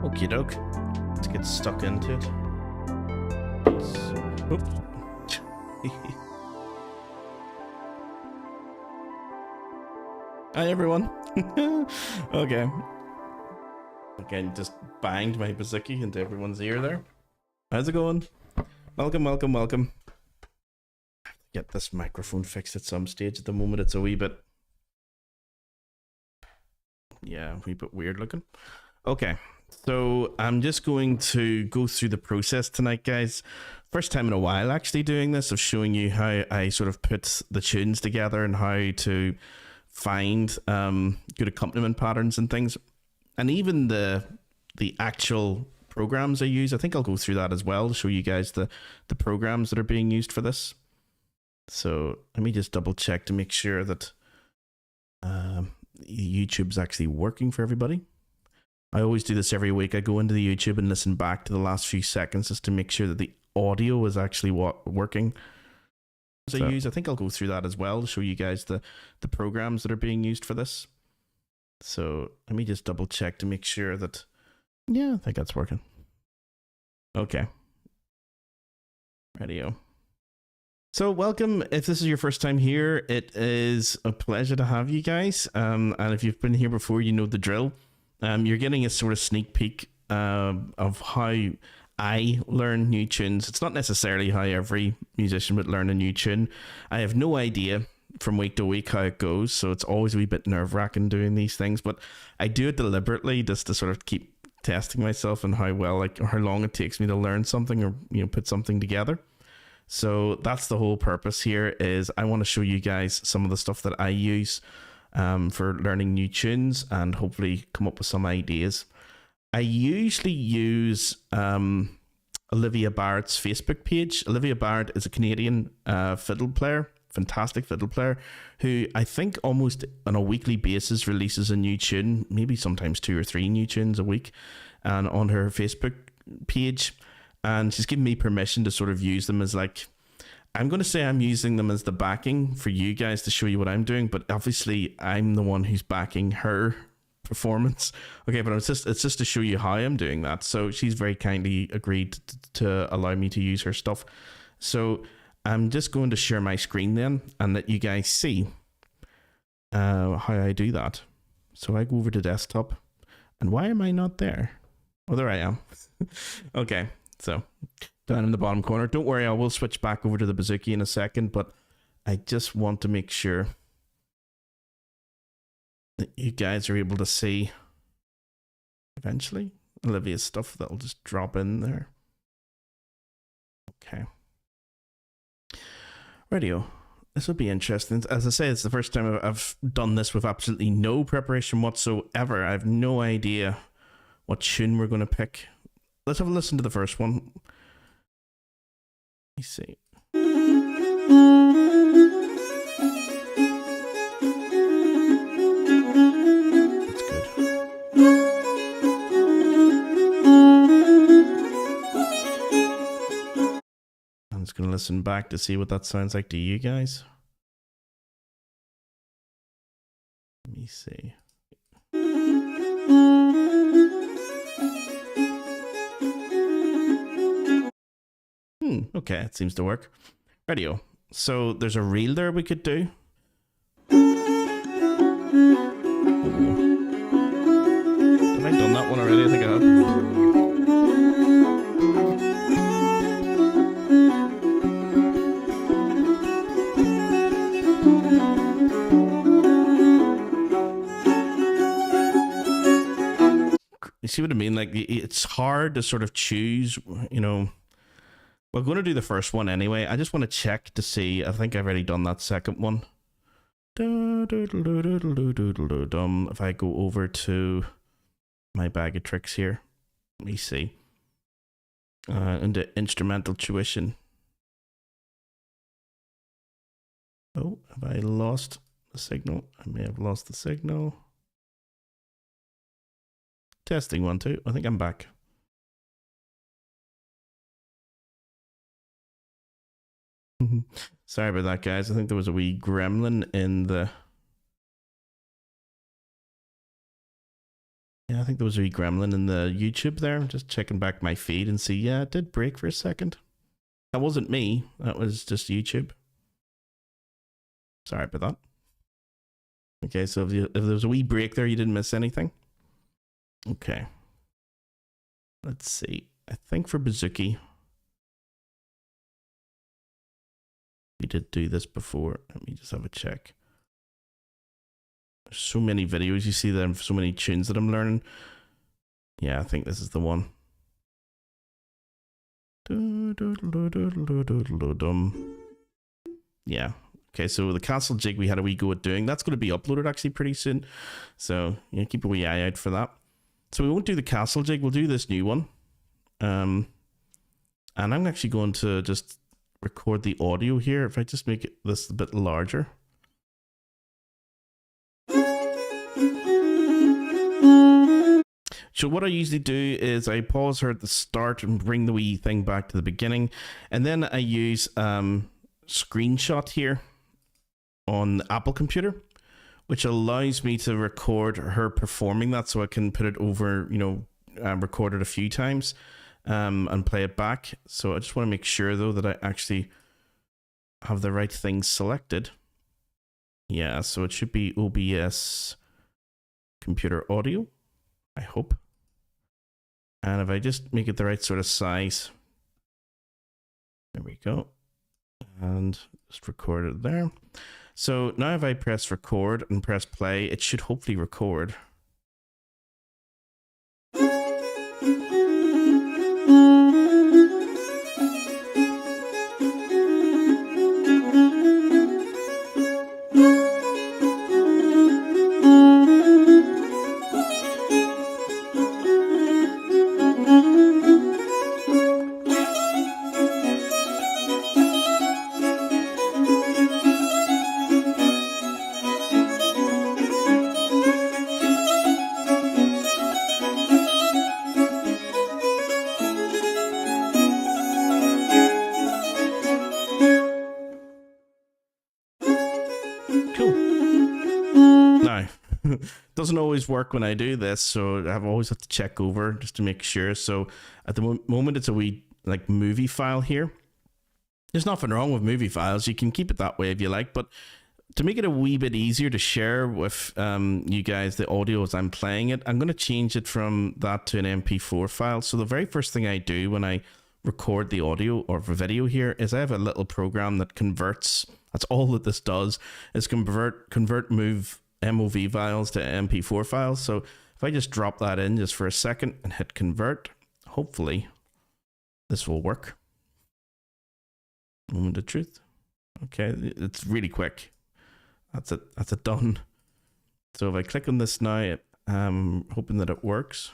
Okie doke. Let's get stuck into it. Oops. Hi everyone. Okay. Again, just banged my bazooki into everyone's ear there. How's it going? Welcome, welcome, welcome. Get this microphone fixed at some stage. At the moment, it's a wee bit... yeah, a wee bit weird looking. Okay, so I'm just going to go through the process tonight, guys. First time in a while actually doing this, of showing you how I sort of put the tunes together and how to find good accompaniment patterns and things. And even the actual programs I use, I think I'll go through that as well to show you guys the programs that are being used for this. So let me just double check to make sure that YouTube's actually working for everybody. I always do this every week. I go into the YouTube and listen back to the last few seconds just to make sure that the audio is actually working. So I think I'll go through that as well to show you guys the programs that are being used for this. So let me just double check to make sure that, yeah, I think that's working. Okay. Radio. So welcome. If this is your first time here, it is a pleasure to have you guys. And if you've been here before, you know the drill. You're getting a sort of sneak peek of how I learn new tunes. It's not necessarily how every musician would learn a new tune. I have no idea from week to week how it goes, so it's always a wee bit nerve-wracking doing these things, but I do it deliberately just to sort of keep testing myself and how well, like, or how long it takes me to learn something or, you know, put something together. So that's the whole purpose here, is I want to show you guys some of the stuff that I use for learning new tunes and hopefully come up with some ideas. I usually use Olivia Barrett's Facebook page. Olivia Barrett is a Canadian fiddle player, fantastic fiddle player, who I think almost on a weekly basis releases a new tune, maybe sometimes 2 or 3 new tunes a week, and on her Facebook page. And she's given me permission to sort of use them as, like, I'm going to say I'm using them as the backing for you guys to show you what I'm doing, but obviously I'm the one who's backing her performance. Okay, but it's just to show you how I'm doing that. So she's very kindly agreed to allow me to use her stuff. So I'm just going to share my screen then and let you guys see how I do that. So I go over to desktop, and why am I not there? Oh, there I am. Okay, so down in the bottom corner. Don't worry, I will switch back over to the bazooki in a second, but I just want to make sure that you guys are able to see eventually Olivia's stuff. That'll just drop in there. Okay. Radio. This will be interesting. As I say, it's the first time I've done this with absolutely no preparation whatsoever. I have no idea what tune we're going to pick. Let's have a listen to the first one. Let me see. I'm just going to listen back to see what that sounds like to you guys. Let me see. Okay, it seems to work. Radio. So there's a reel there we could do. Have I done that one already? I think I have. You see what I mean? Like, it's hard to sort of choose, you know. We're going to do the first one anyway. I just want to check to see. I think I've already done that second one. If I go over to my bag of tricks here, let me see. Into instrumental tuition. Oh, have I lost the signal? I may have lost the signal. Testing 1, 2. I think I'm back. Sorry about that, guys. I think there was a wee gremlin in the Yeah, I think there was a wee gremlin in the YouTube there. Just checking back my feed and see, yeah, it did break for a second. That wasn't me. That was just YouTube. Sorry about that. Okay, so if there was a wee break there, you didn't miss anything. Okay. Let's see. I think for Bazooki, we did do this before. Let me just have a check. There's so many videos. You see them, so many tunes that I'm learning. Yeah, I think this is the one. Yeah. Okay, so the castle jig we had a wee go at doing. That's going to be uploaded actually pretty soon. So yeah, keep a wee eye out for that. So we won't do the castle jig. We'll do this new one. And I'm actually going to just record the audio here. If I just make this a bit larger. So what I usually do is I pause her at the start and bring the wee thing back to the beginning. And then I use screenshot here on the Apple computer, which allows me to record her performing that, so I can put it over, you know, record it a few times and play it back. So I just want to make sure though that I actually have the right things selected. Yeah, so it should be OBS computer audio, I hope. And if I just make it the right sort of size, there we go. And just record it there. So now if I press record and press play, it should hopefully record. Doesn't always work when I do this, so I've always have to check over just to make sure. So at the moment it's a wee like movie file here. There's nothing wrong with movie files. You can keep it that way if you like, but to make it a wee bit easier to share with you guys the audio as I'm playing it, I'm going to change it from that to an MP4 file. So the very first thing I do when I record the audio or video here is I have a little program that converts. That's all that this does, is convert MOV files to MP4 files. So if I just drop that in just for a second and hit convert, hopefully this will work. Moment of truth. Okay, it's really quick. That's it. That's it done. So if I click on this now, I'm hoping that it works.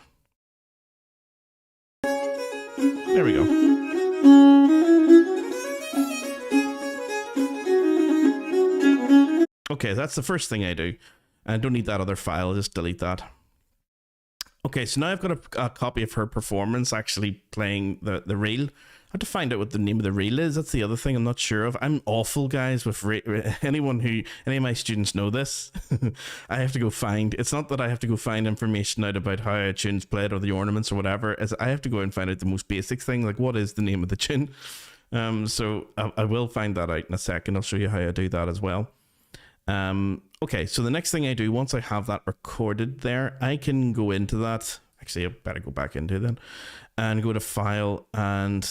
There we go. Okay, that's the first thing I do. I don't need that other file, I'll just delete that. Okay, so now I've got a copy of her performance actually playing the reel. I have to find out what the name of the reel is. That's the other thing I'm not sure of. I'm awful, guys, with any of my students know this. I have to go find. It's not that I have to go find information out about how a tune's played or the ornaments or whatever. As I have to go and find out the most basic thing, like what is the name of the tune. So I will find that out in a second. I'll show you how I do that as well. Okay, so the next thing I do, once I have that recorded there, I can go into that. Actually, I better go back into it then and go to File and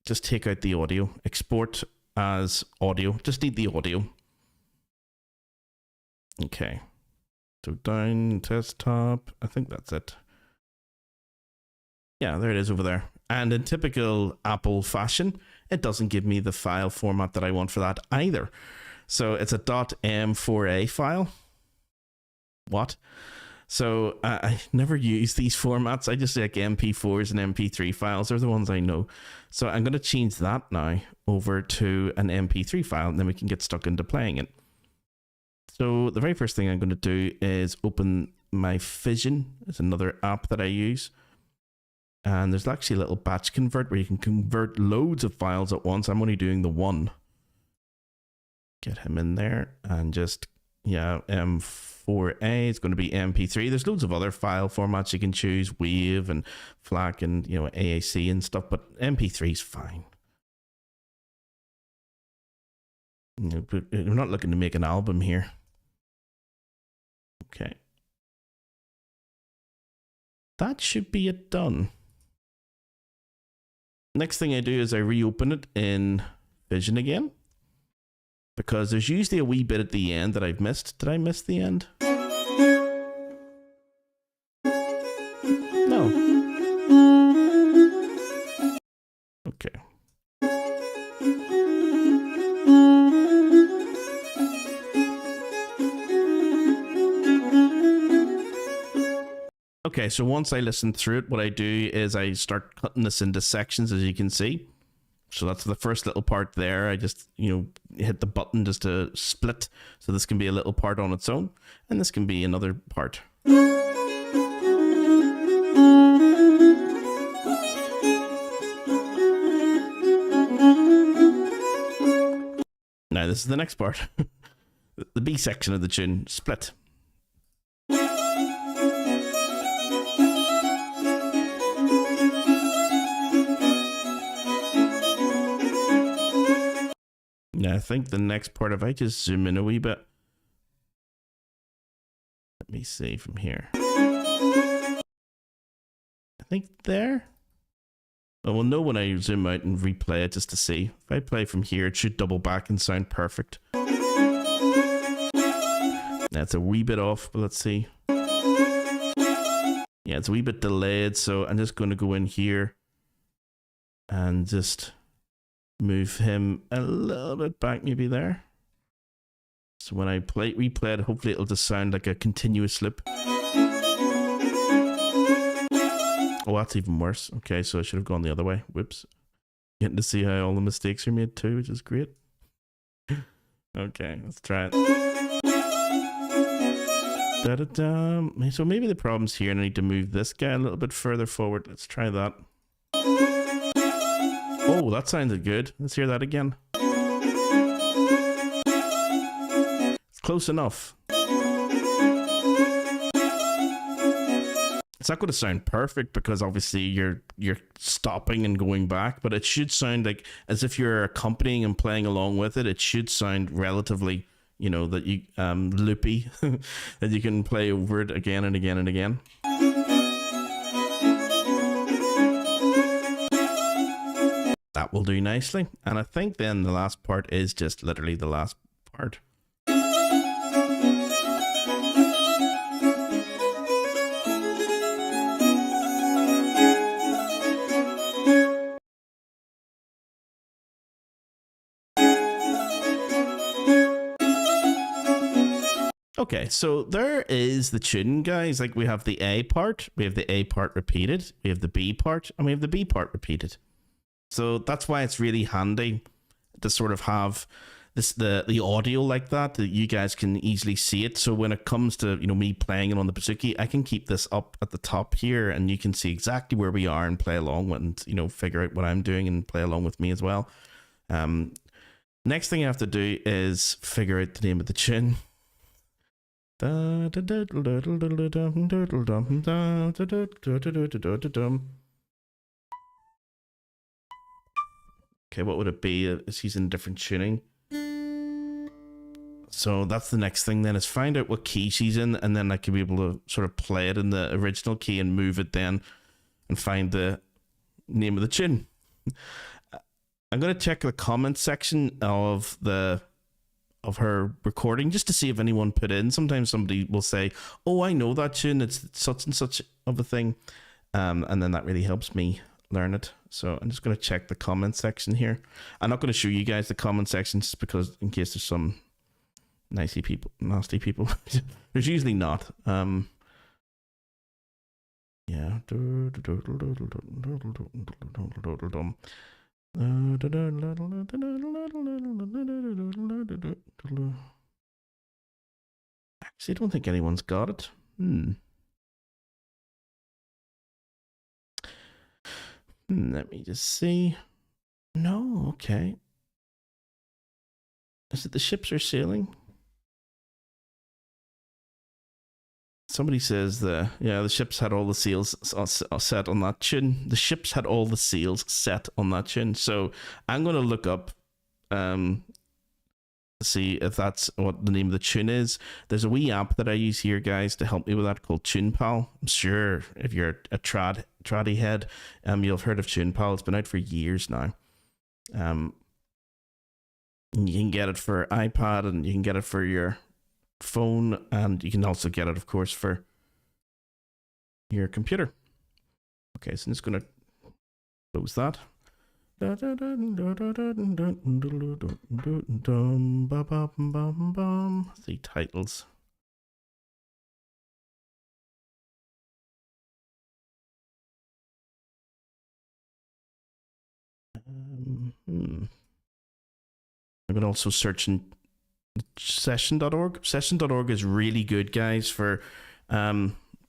just take out the audio, export as audio. Just need the audio. Okay, so down, desktop, I think that's it. Yeah, there it is over there. And in typical Apple fashion, it doesn't give me the file format that I want for that either. So it's a .m4a file. What? So I never use these formats. I just like MP4s and MP3 files. They're the ones I know. So I'm going to change that now over to an MP3 file, and then we can get stuck into playing it. So the very first thing I'm going to do is open my Fission. It's another app that I use. And there's actually a little batch convert where you can convert loads of files at once. I'm only doing the one. Get him in there and just Yeah, M4A. It's going to be MP3. There's loads of other file formats you can choose, WAV and FLAC and AAC and stuff, but MP3 is fine. But we're not looking to make an album here. Okay. That should be it done. Next thing I do is I reopen it in Vision again, because there's usually a wee bit at the end that I've missed. Did I miss the end? No. Okay. Okay, so once I listen through it, what I do is I start cutting this into sections, as you can see. So that's the first little part there. I just, hit the button just to split. So this can be a little part on its own, and this can be another part. Now this is the next part. The B section of the tune, split. Now I think the next part, if I just zoom in a wee bit. Let me see from here. I think there. Oh, we'll know when I zoom out and replay it just to see. If I play from here, it should double back and sound perfect. That's a wee bit off, but let's see. Yeah, it's a wee bit delayed, so I'm just going to go in here and just move him a little bit back, maybe there. So when I replay it, hopefully it'll just sound like a continuous loop. Oh, that's even worse. Okay, so I should have gone the other way. Whoops. Getting to see how all the mistakes are made too, which is great. Okay, let's try it. Da-da-da. So maybe the problem's here and I need to move this guy a little bit further forward. Let's try that. Oh, that sounded good. Let's hear that again. It's close enough. It's not going to sound perfect because obviously you're stopping and going back, but it should sound like as if you're accompanying and playing along with it. It should sound relatively, that you loopy, that you can play over it again and again and again. That will do nicely. And I think then the last part is just literally the last part. Okay, so there is the tune, guys. Like we have the A part, we have the A part repeated, we have the B part, and we have the B part repeated. So that's why it's really handy to sort of have this the audio like that you guys can easily see it. So when it comes to me playing it on the bouzouki, I can keep this up at the top here, and you can see exactly where we are and play along with, and figure out what I'm doing and play along with me as well. Next thing I have to do is figure out the name of the tune. Okay, what would it be? Is he's in different tuning? So that's the next thing then, is find out what key she's in, and then I can be able to sort of play it in the original key and move it then and find the name of the tune. I'm going to check the comment section of her recording just to see if anyone put in. Sometimes somebody will say, oh, I know that tune, it's such and such of a thing, and then that really helps me learn it. So I'm just going to check the comment section here. I'm not going to show you guys the comment section just because in case there's some nasty people. There's usually not. Yeah. Actually, I don't think anyone's got it. Let me just see. No, okay. Is it the ships are sailing? Somebody says the ships had all the sails set on that tune. The ships had all the sails set on that tune. So I'm going to look up see if that's what the name of the tune is. There's a wee app that I use here, guys, to help me with that called TunePal. I'm sure if you're a traddy head, you'll have heard of TunePal. It's been out for years now. You can get it for iPad and you can get it for your phone, and you can also get it, of course, for your computer. Okay, so I'm just going to close that. The titles. I'm going to also search in session.org. Session.org is really good, guys, for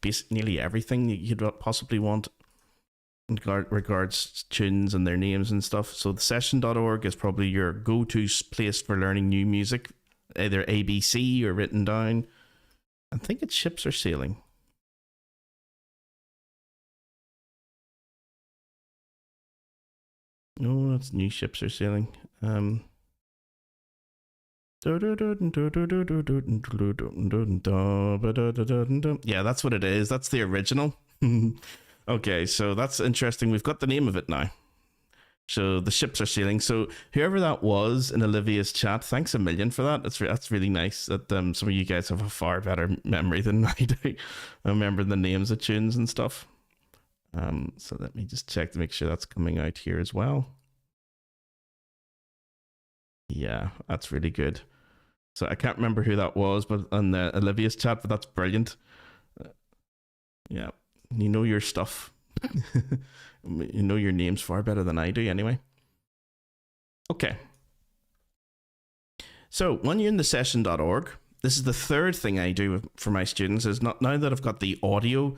basically nearly everything you could possibly want in regards to tunes and their names and stuff. So the session.org is probably your go-to place for learning new music, either ABC or written down. I think it's Ships Are Sailing. No, that's New Ships Are Sailing. Yeah, that's what it is. That's the original. Okay, so that's interesting. We've got the name of it now. So the ships are sailing. So whoever that was in Olivia's chat, thanks a million for that. That's really nice that some of you guys have a far better memory than I do. I remember the names of tunes and stuff. So let me just check to make sure that's coming out here as well. Yeah, that's really good. So I can't remember who that was, but on the Olivia's chat, but that's brilliant. Yeah, you know your stuff. You know your names far better than I do anyway. Okay. So when you're in the session.org, this is the third thing I do for my students, is not now that I've got the audio,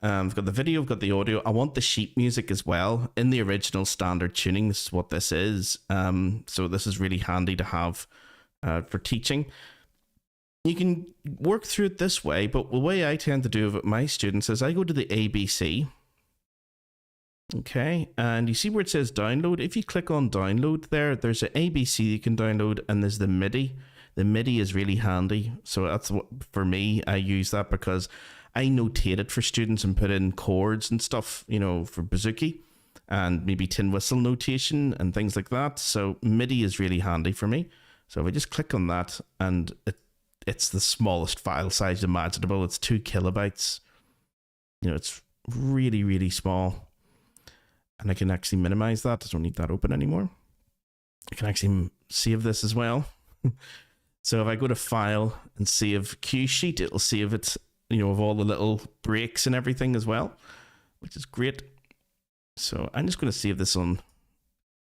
I've got the video, I've got the audio, I want the sheet music as well in the original standard tuning. This is what this is. So this is really handy to have for teaching. You can work through it this way, but the way I tend to do it with my students is I go to the ABC. Okay, and you see where it says download. If you click on download there's an ABC you can download, and there's the MIDI. The MIDI is really handy. So that's what, for me, I use that because I notate it for students and put in chords and stuff, you know, for bouzouki and maybe tin whistle notation and things like that. So MIDI is really handy for me. So if I just click on that, and it's the smallest file size imaginable. It's 2 kilobytes. You know, it's really, really small. And I can actually minimize that. I don't need that open anymore. I can actually save this as well. So if I go to File and save Cue Sheet, it'll save it, you know, of all the little breaks and everything as well, which is great. So I'm just going to save this on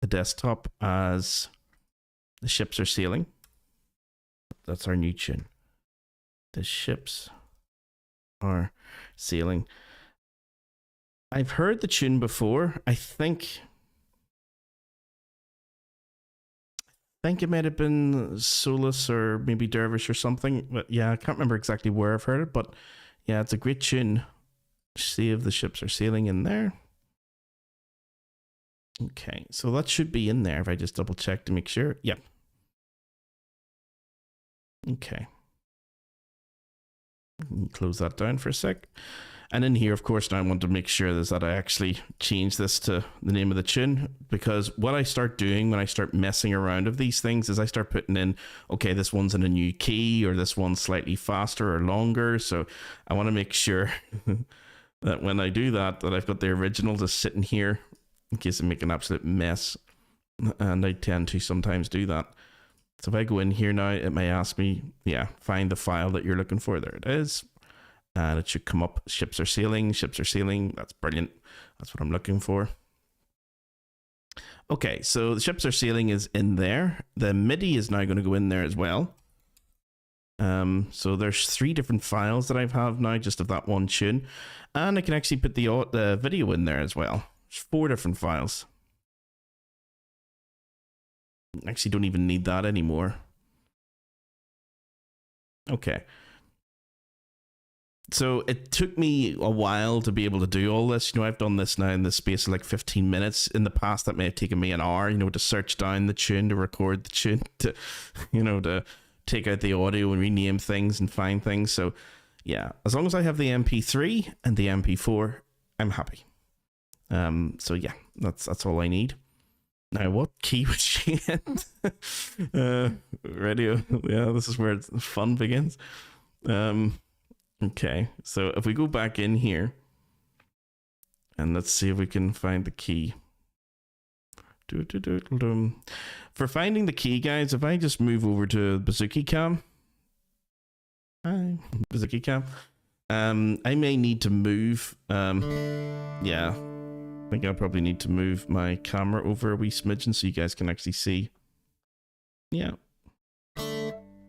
the desktop as The Ships Are Sailing. That's our new tune. The Ships Are Sailing. I've heard the tune before. I think it might have been Solus or maybe Dervish or something. But yeah, I can't remember exactly where I've heard it. But yeah, it's a great tune. Save The Ships Are Sailing in there. Okay, so that should be in there if I just double check to make sure. Yep. Okay. Close that down for a sec. And in here, of course, now I want to make sure that I actually change this to the name of the tune, because what I start doing when I start messing around with these things is I start putting in, okay, this one's in a new key, or this one's slightly faster or longer. So I want to make sure that when I do that, that I've got the original just sitting here in case I make an absolute mess. And I tend to sometimes do that. So if I go in here now, it may ask me, yeah, find the file that you're looking for. There it is. And it should come up, Ships Are Sailing, Ships Are Sailing. That's brilliant. That's what I'm looking for. Okay, so the Ships Are Sailing is in there. The MIDI is now going to go in there as well. So there's 3 different files that I have now, just of that one tune. And I can actually put the video in there as well. There's 4 different files. Actually don't even need that anymore. Okay. So it took me a while to be able to do all this. You know, I've done this now in the space of like 15 minutes. In the past, that may have taken me an hour, you know, to search down the tune, to record the tune, to, you know, to take out the audio and rename things and find things. So yeah, as long as I have the MP3 and the MP4, I'm happy. So yeah, that's all I need. Now, what key was she in? Radio. Yeah, this is where the fun begins. Okay, so if we go back in here and let's see if we can find the key. For finding the key, guys, if I just move over to Bazooki Cam. Hi, Bazooki Cam. I may need to move. Yeah, I think I'll probably need to move my camera over a wee smidgen so you guys can actually see. Yeah.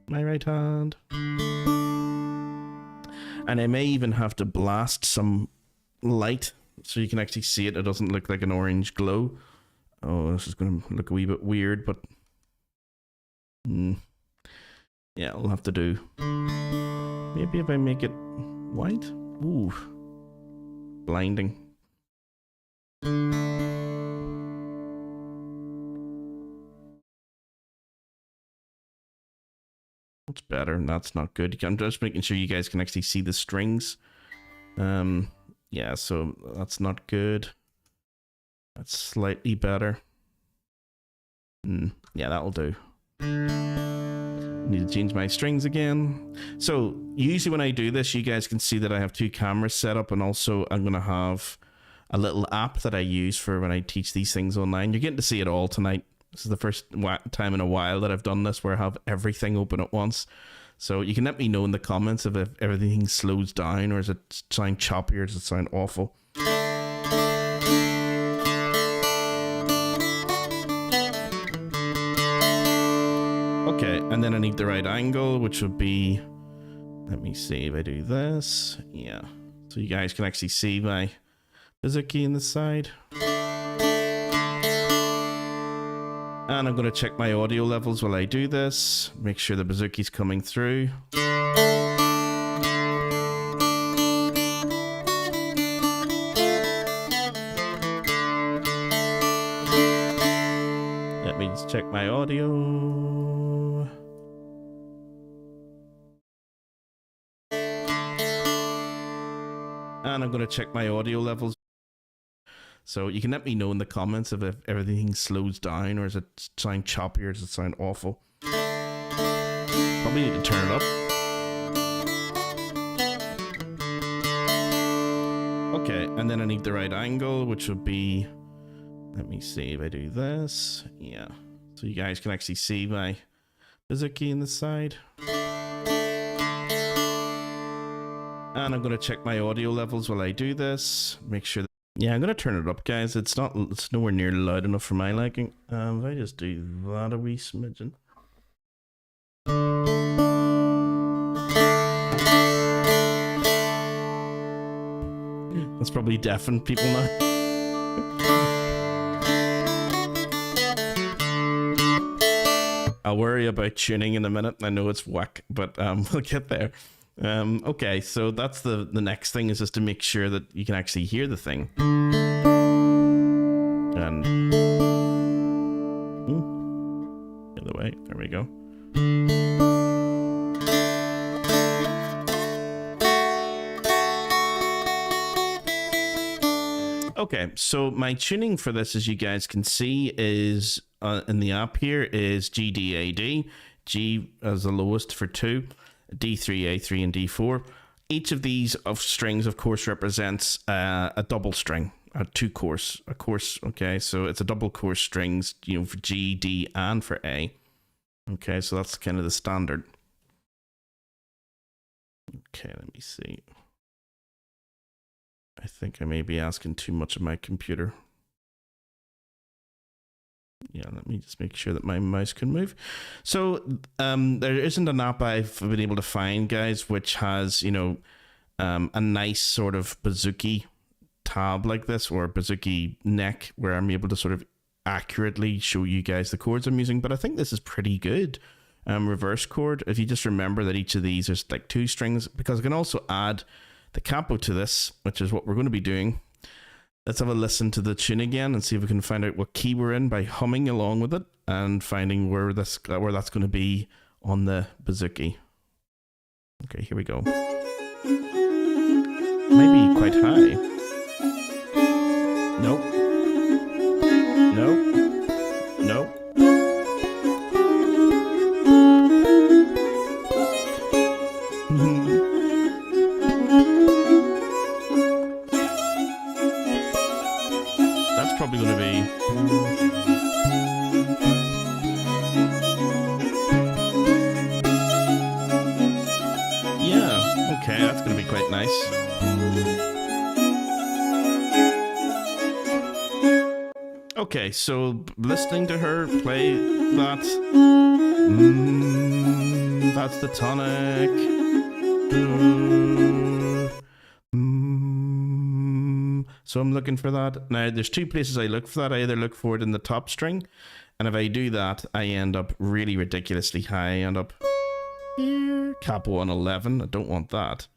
My right hand. And I may even have to blast some light so you can actually see it. It doesn't look like an orange glow. Oh, this is going to look a wee bit weird, but yeah, I'll have to do. Maybe if I make it white. Ooh, blinding. It's better. That's not good. I'm just making sure you guys can actually see the strings. Yeah, so that's not good. That's slightly better. Yeah, that'll do. Need to change my strings again. So usually when I do this, you guys can see that I have two cameras set up, and also I'm going to have a little app that I use for when I teach these things online. You're getting to see it all tonight. This is the first time in a while that I've done this where I have everything open at once. So you can let me know in the comments if everything slows down, or does it sound choppy, or does it sound awful. Okay, and then I need the right angle, which would be, let me see if I do this. Yeah, so you guys can actually see my Bazooki in the side. And I'm going to check my audio levels while I do this. Make sure the Bazooki's coming through. Let me just check my audio. And I'm going to check my audio levels. So you can let me know in the comments if everything slows down, or does it sound choppy, or does it sound awful. Probably need to turn it up. Okay, and then I need the right angle, which would be, let me see if I do this. Yeah, so you guys can actually see my Bazooki in the side. And I'm going to check my audio levels while I do this. Make sure that, yeah, I'm going to turn it up, guys. It's nowhere near loud enough for my liking. If I just do that a wee smidgen. That's probably deafened people now. I'll worry about tuning in a minute. I know it's whack, but we'll get there. Okay, so that's the next thing, is just to make sure that you can actually hear the thing. And the other way, there we go. Okay, so my tuning for this, as you guys can see, is in the app here is G, D, A, D. G as the lowest for 2. D3, A3, and D4. Each of these strings, of course, represents a double string, a course. Okay, so it's a double course strings, you know, for G, D, and for A. Okay, so that's kind of the standard. Okay, let me see. I think I may be asking too much of my computer. Yeah, let me just make sure that my mouse can move. So there isn't an app I've been able to find, guys, which has, you know, a nice sort of Bazooki tab like this, or Bazooki neck, where I'm able to sort of accurately show you guys the chords I'm using. But I think this is pretty good. Reverse chord, if you just remember that each of these is like 2 strings, because I can also add the capo to this, which is what we're going to be doing. Let's have a listen to the tune again and see if we can find out what key we're in by humming along with it and finding where that's going to be on the bouzouki. Okay, here we go. Maybe quite high. Nope. Nope. Nope. That's probably going to be... Yeah, okay, that's going to be quite nice. Okay, so listening to her play that, that's the tonic. So I'm looking for that. Now, there's two places I look for that. I either look for it in the top string, and if I do that, I end up really ridiculously high. I end up here, capo on 11. I don't want that.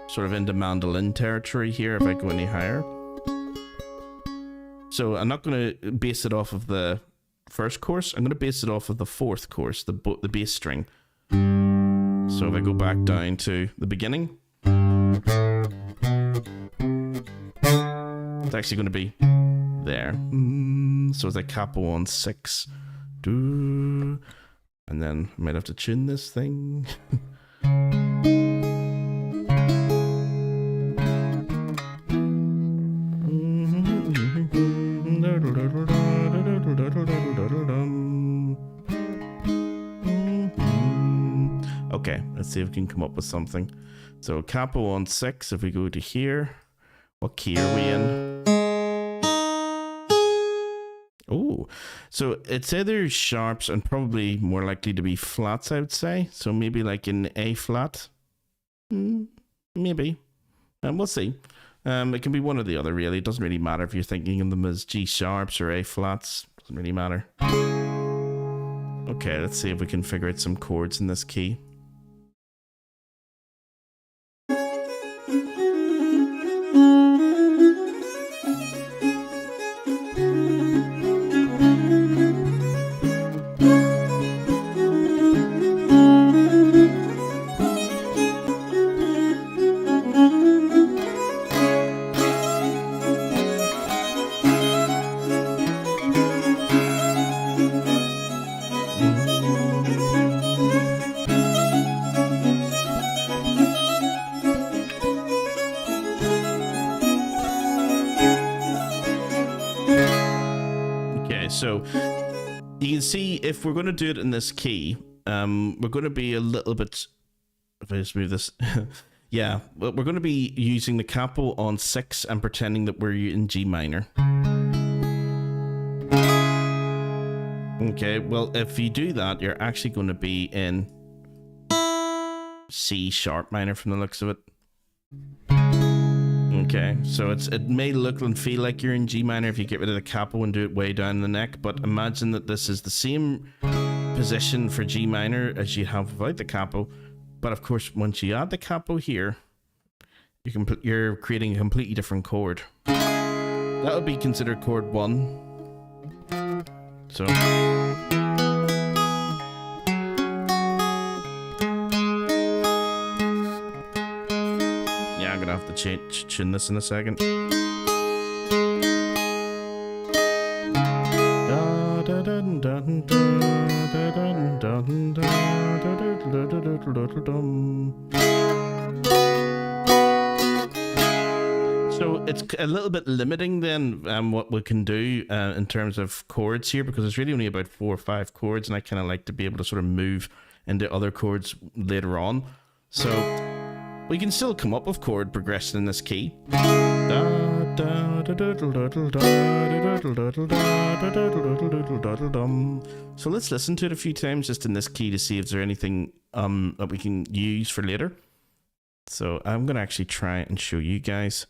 Sort of into mandolin territory here if I go any higher. So I'm not going to base it off of the first course. I'm going to base it off of the fourth course, the bass string. So if I go back down to the beginning, it's actually going to be there. So it's a capo on 6. And then I might have to tune this thing. Okay, let's see if we can come up with something. So capo on 6, if we go to here, what key are we in? Oh, so it's either sharps and probably more likely to be flats, I would say. So maybe like in A flat. Maybe. We'll see. It can be one or the other, really. It doesn't really matter if you're thinking of them as G sharps or A flats. Doesn't really matter. Okay, let's see if we can figure out some chords in this key. So you can see if we're going to do it in this key, we're going to be a little bit, if I just move this, yeah, well, we're going to be using the capo on 6 and pretending that we're in G minor. Okay, well, if you do that, you're actually going to be in C sharp minor from the looks of it. Okay, so it may look and feel like you're in G minor if you get rid of the capo and do it way down the neck, but imagine that this is the same position for G minor as you have without the capo. But of course, once you add the capo here, you're creating a completely different chord. That would be considered chord 1. So... I'm gonna have to tune this in a second. So it's a little bit limiting then what we can do in terms of chords here, because it's really only about 4 or 5 chords, and I kind of like to be able to sort of move into other chords later on. So we can still come up with chord progression in this key. So let's listen to it a few times just in this key to see if there's anything that we can use for later. So I'm going to actually try and show you guys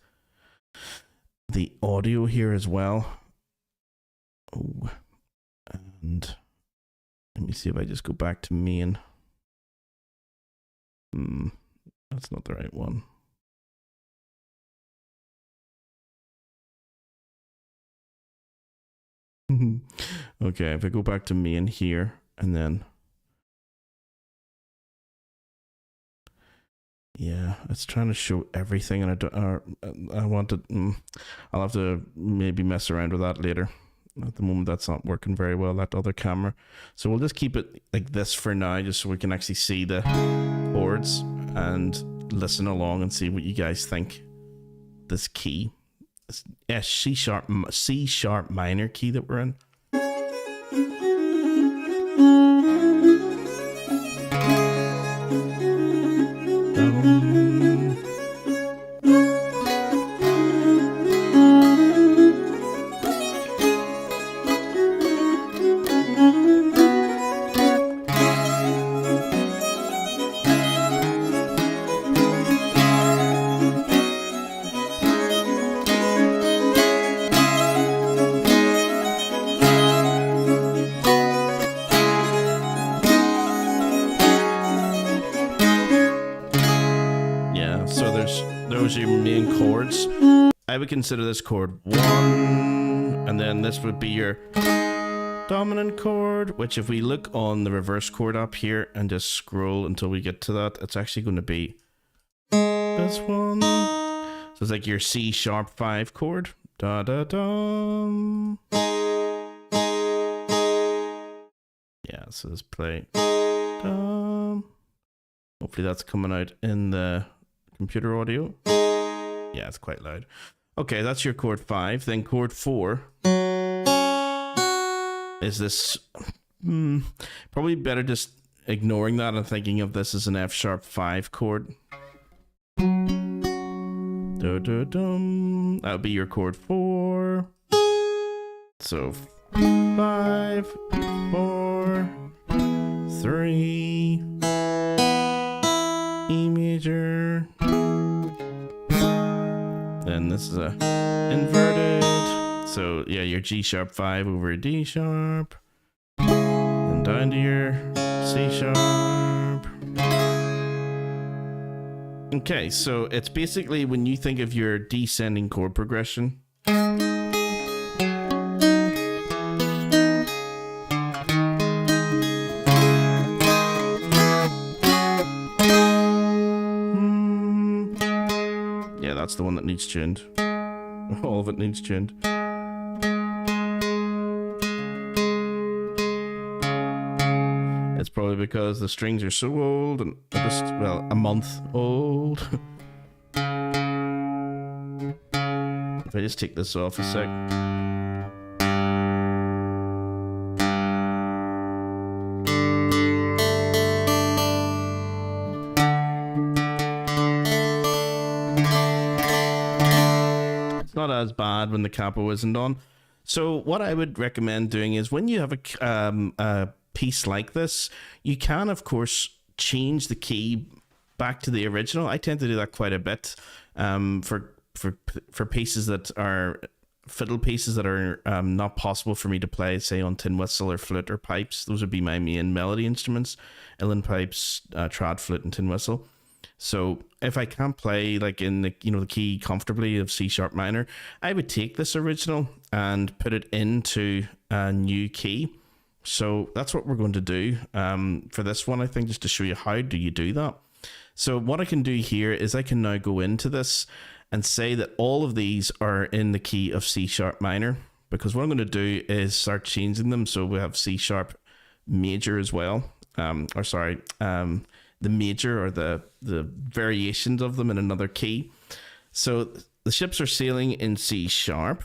the audio here as well. Oh, and let me see if I just go back to main. That's not the right one. Okay, if I go back to main here and then yeah, it's trying to show everything, and I don't. I want to. I'll have to maybe mess around with that later. At the moment, that's not working very well. That other camera, so we'll just keep it like this for now, just so we can actually see the chords and listen along and see what you guys think. This key, this C sharp minor key that we're in. Those are your main chords. I would consider this chord 1, and then this would be your dominant chord, which if we look on the reverse chord up here and just scroll until we get to that, it's actually going to be this one. So it's like your C sharp 5 chord. Da da da. Yeah, so let's play. Da. Hopefully that's coming out in the computer audio. Yeah, it's quite loud. Okay, that's your chord 5. Then chord 4 is this. Probably better just ignoring that and thinking of this as an F sharp 5 chord. That would be your chord 4. So 5, 4, 3, E major. Then this is a inverted. So yeah, your G sharp 5 over D sharp. Then down to your C sharp. Okay, so it's basically when you think of your descending chord progression. Yeah, that's the one that needs tuned. All of it needs tuned. It's probably because the strings are so old and just, well, a month old. If I just take this off a sec. It's not as bad when the capo isn't on. So what I would recommend doing is when you have a piece like this, you can of course change the key back to the original. I tend to do that quite a bit for pieces that are fiddle pieces that are not possible for me to play, say on tin whistle or flute or pipes. Those would be my main melody instruments: uilleann pipes, trad flute, and tin whistle. So if I can't play like in the the key comfortably of C sharp minor, I would take this original and put it into a new key. So that's what we're going to do for this one, I think, just to show you how do you do that. So what I can do here is I can now go into this and say that all of these are in the key of C sharp minor, because what I'm going to do is start changing them. So we have C sharp major as well, the major or the variations of them in another key. So the ships are sailing in C sharp.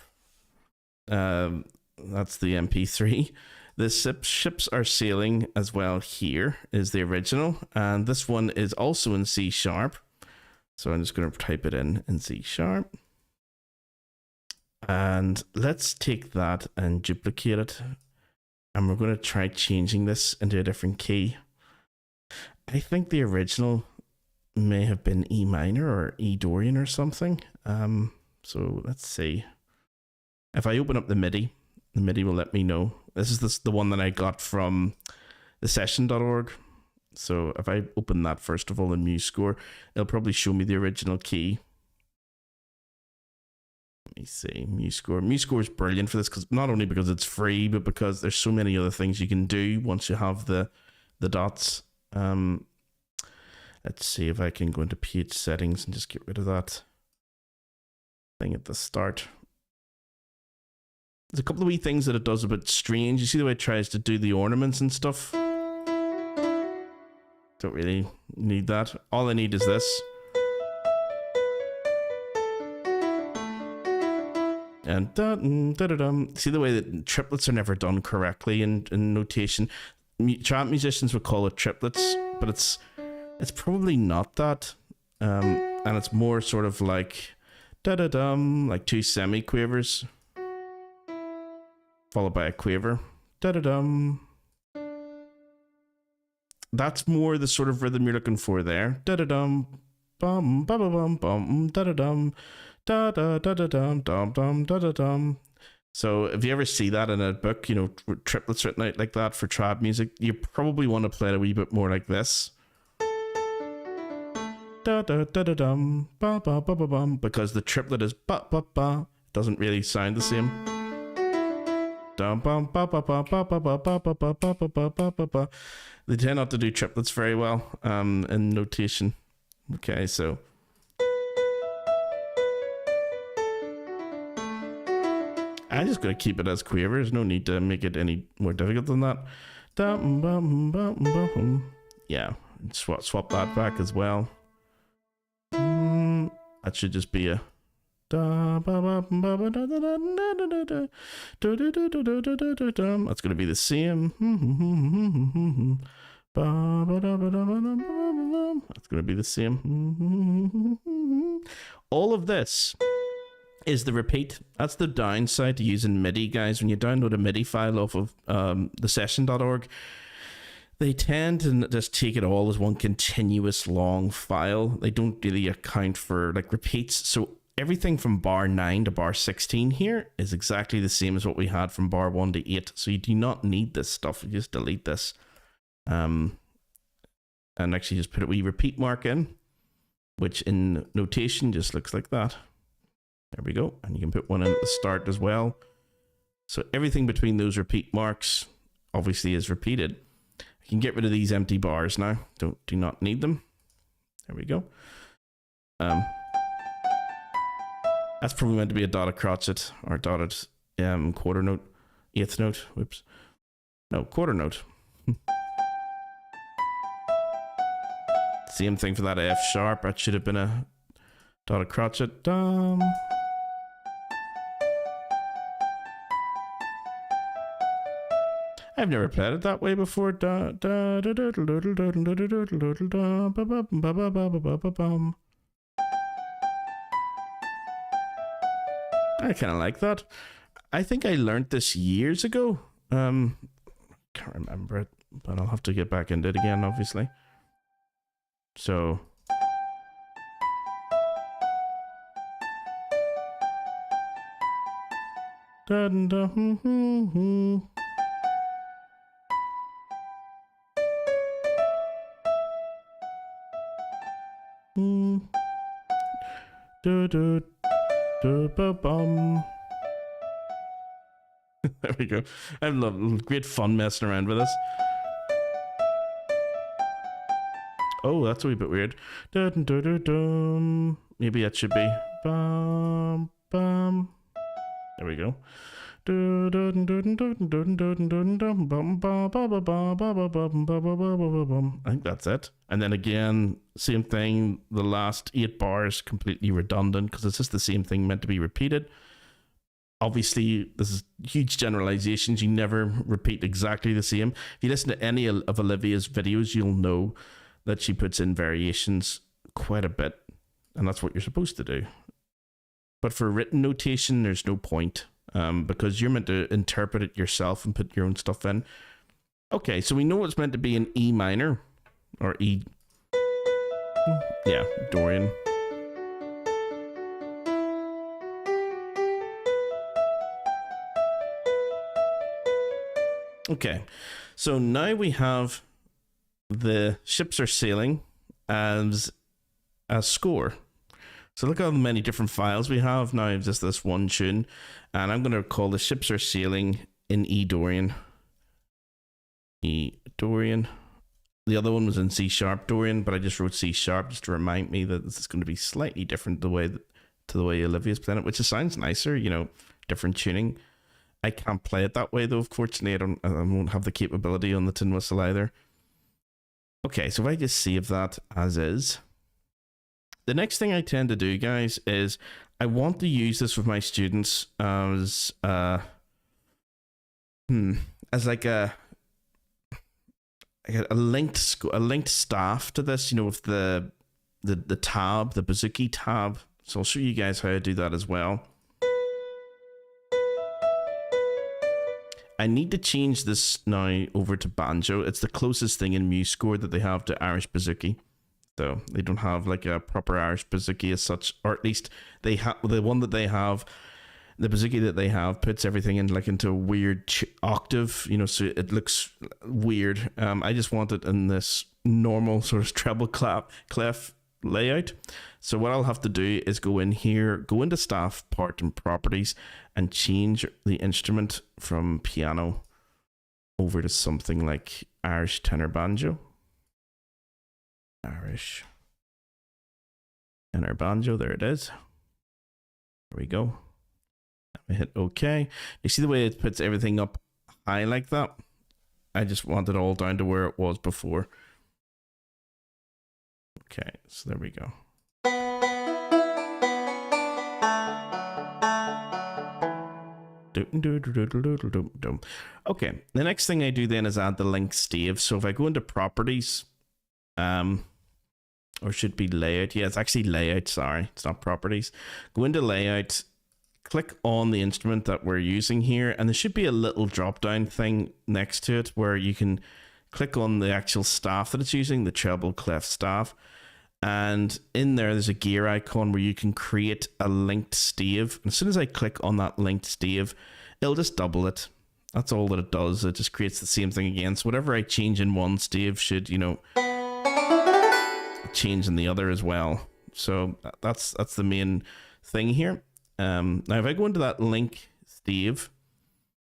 That's the MP3. The ships are sailing as well here is the original, and this one is also in C sharp. So I'm just going to type it in C sharp. And let's take that and duplicate it. And we're going to try changing this into a different key. I think the original may have been E minor or E Dorian or something. So let's see. If I open up the MIDI will let me know. This is the one that I got from the session.org. So if I open that first of all in MuseScore, it'll probably show me the original key. Let me see. MuseScore. MuseScore is brilliant for this, because not only because it's free, but because there's so many other things you can do once you have the dots. Let's see if I can go into page settings and just get rid of that thing at the start. There's a couple of wee things that it does a bit strange. You see the way it tries to do the ornaments and stuff? Don't really need that. All I need is this. And see the way that triplets are never done correctly in notation. Chant musicians would call it triplets, but it's probably not that. And it's more sort of like da-da-dum, like two semi-quavers followed by a quaver. Da-da-dum. That's more the sort of rhythm you're looking for there. Da-da-dum, bum, ba-ba-bum, bum, da-da-dum, da-da-da-da-dum, dum-dum, da-da-dum. So if you ever see that in a book, you know, triplets written out like that for trad music, you probably want to play it a wee bit more like this. Da-da-da-da-dum, ba-ba-ba-ba-bum, because the triplet is ba-ba-ba. It doesn't really sound the same. They tend not to do triplets very well in notation. Okay, so I'm just going to keep it as quaver. There's no need to make it any more difficult than that. Yeah, swap that back as well. That should just be a that's going to be the same. That's going to be the same. All of this is the repeat. That's the downside to using MIDI, guys. When you download a MIDI file off of thesession.org, they tend to just take it all as one continuous long file. They don't really account for like repeats. So everything from bar 9 to bar 16 here is exactly the same as what we had from bar 1 to 8. So you do not need this stuff. You just delete this. And actually just put a wee repeat mark in, which in notation just looks like that. There we go. And you can put one in at the start as well. So everything between those repeat marks obviously is repeated. I can get rid of these empty bars now. Do not need them. There we go. That's probably meant to be a dotted crotchet or dotted quarter note, eighth note. Whoops. No, quarter note. Same thing for that F sharp. That should have been a dotted crotchet. I've never played it that way before. I kind of like that. I think I learned this years ago. Can't remember it, but I'll have to get back into it again, obviously. So there we go. I love great fun messing around with this. Oh, that's a wee bit weird. Maybe it should be bum bum. There we go. I think that's it. And then again, same thing. The last 8 bars completely redundant because it's just the same thing meant to be repeated. Obviously, this is huge generalizations. You never repeat exactly the same. If you listen to any of Olivia's videos, you'll know that she puts in variations quite a bit, and that's what you're supposed to do. But for written notation, there's no point, because you're meant to interpret it yourself and put your own stuff in. Okay, so we know it's meant to be in E minor, or E, yeah, Dorian. Okay, so now we have the ships are sailing as a score. So look at how many different files we have. Now I have just this one tune, and I'm going to call the ships are sailing in E Dorian. E Dorian. The other one was in C sharp Dorian, but I just wrote C sharp just to remind me that this is going to be slightly different to the way Olivia's playing it, which just sounds nicer, you know, different tuning. I can't play it that way though. Fortunately, I won't have the capability on the tin whistle either. Okay, so if I just save that as is. The next thing I tend to do, guys, is I want to use this with my students as like a linked staff to this, you know, with the tab, the bouzouki tab. So I'll show you guys how to do that as well. I need to change this now over to banjo. It's the closest thing in MuseScore that they have to Irish bouzouki. So they don't have like a proper Irish bouzouki as such, or at least they have the one that they have. The bouzouki that they have puts everything in like into a weird octave, you know, so it looks weird. I just want it in this normal sort of treble clef layout. So what I'll have to do is go in here, go into staff part and properties, and change the instrument from piano over to something like Irish tenor banjo. Irish tenor banjo, there it is. There we go. I hit OK. You see the way it puts everything up high like that? I just want it all down to where it was before. Okay, so there we go. Okay, the next thing I do then is add the link stave. So if I go into properties, or should be layout. Yeah, it's actually layout, sorry. It's not properties. Go into layout, click on the instrument that we're using here, and there should be a little drop down thing next to it where you can click on the actual staff that it's using, the treble clef staff. And in there, there's a gear icon where you can create a linked stave. And as soon as I click on that linked stave, it'll just double it. That's all that it does. It just creates the same thing again. So whatever I change in one stave should, you know, change in the other as well. So that's the main thing here. Now if I go into that link stave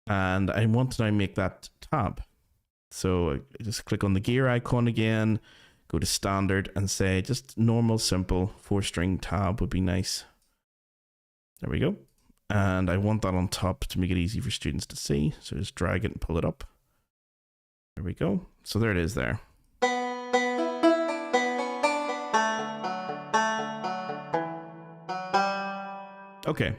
and I want to now make that tab, so I just click on the gear icon again, go to standard and say just normal simple 4-string tab would be nice. There we go. And I want that on top to make it easy for students to see, so just drag it and pull it up. There we go. So there it is there. Okay,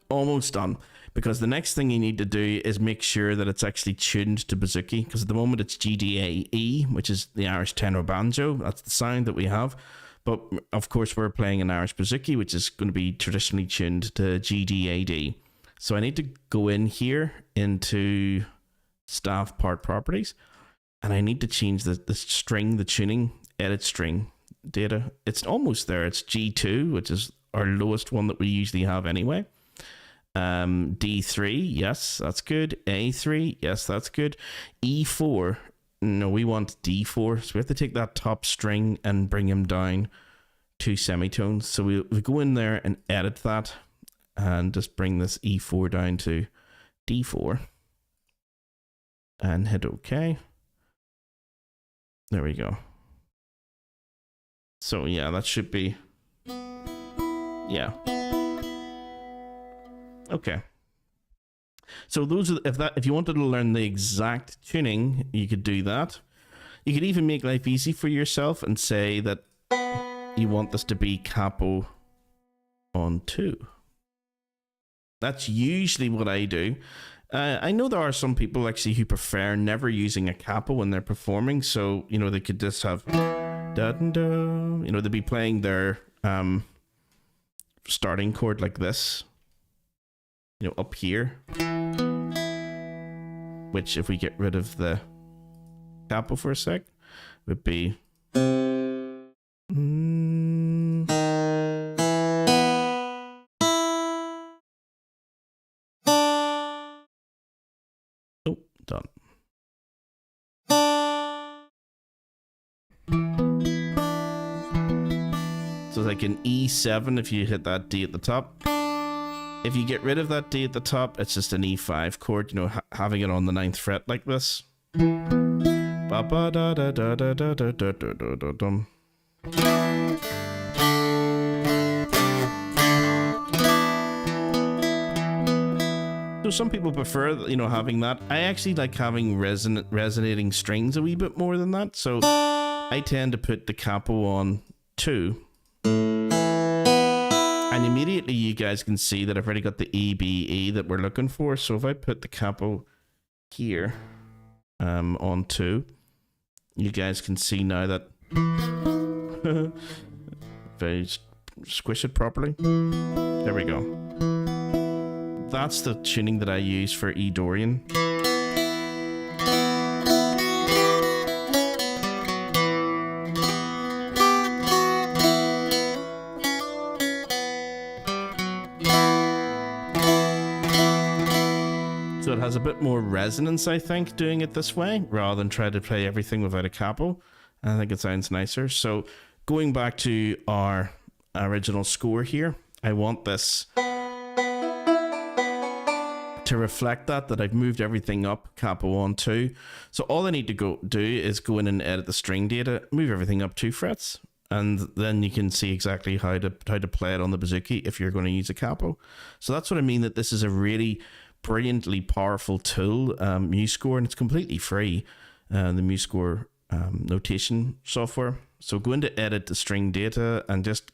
almost done, because the next thing you need to do is make sure that it's actually tuned to bouzouki, because at the moment it's GDA-E, which is the Irish tenor banjo. That's the sound that we have, but of course we're playing an Irish bouzouki, which is going to be traditionally tuned to GDA-D. So I need to go in here into staff part properties, and I need to change the string, the tuning, edit string data. It's almost there. It's G2, which is our lowest one that we usually have anyway. D3, yes, that's good. A3, yes, that's good. E4, no, we want D4. So we have to take that top string and bring him down 2 semitones. So we go in there and edit that and just bring this E4 down to D4 and hit OK. There we go. So yeah, that should be, yeah. Okay. So those are, if you wanted to learn the exact tuning, you could do that. You could even make life easy for yourself and say that you want this to be capo on 2. That's usually what I do. I know there are some people actually who prefer never using a capo when they're performing, so you know they could just have da da da. You know, they'd be playing their starting chord like this, you know, up here, which if we get rid of the capo for a sec would be oh, done. So like an E7 if you hit that D at the top. If you get rid of that D at the top, it's just an E5 chord, you know, having it on the 9th fret like this. Ba ba da da da da da da da da da dum. So some people prefer, you know, having that. I actually like having resonating strings a wee bit more than that. So I tend to put the capo on 2. And immediately you guys can see that I've already got the EBE that we're looking for. So if I put the capo here on 2, you guys can see now that if I squish it properly, there we go. That's the tuning that I use for E Dorian. So it has a bit more resonance, I think, doing it this way, rather than try to play everything without a capo. I think it sounds nicer. So going back to our original score here, I want this to reflect that I've moved everything up, capo on 2. So all I need to go do is go in and edit the string data, move everything up 2 frets, and then you can see exactly how to play it on the bouzouki if you're going to use a capo. So that's what I mean, that this is a really brilliantly powerful tool, MuseScore, and it's completely free, the MuseScore notation software. So go into edit the string data and just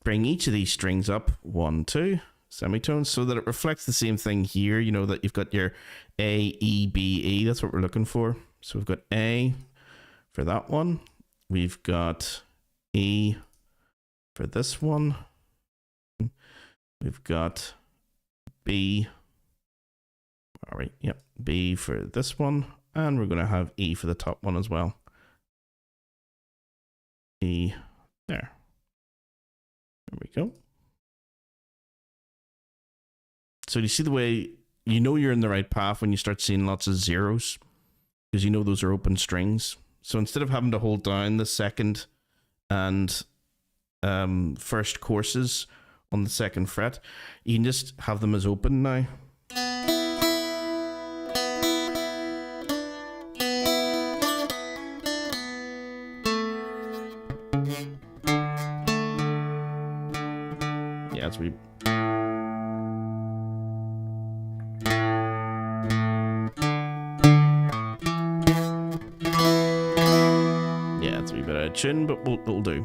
bring each of these strings up 1, 2 semitones so that it reflects the same thing here, you know, that you've got your A, E, B, E. That's what we're looking for. So we've got A for that one. We've got E for this one. We've got B. All right, yep, B for this one. And we're going to have E for the top one as well. E there. There we go. So you see the way, you know you're in the right path when you start seeing lots of zeros, because you know those are open strings. So instead of having to hold down the second and first courses on the 2nd fret, you can just have them as open now. Yeah, as we... tune, but we'll do.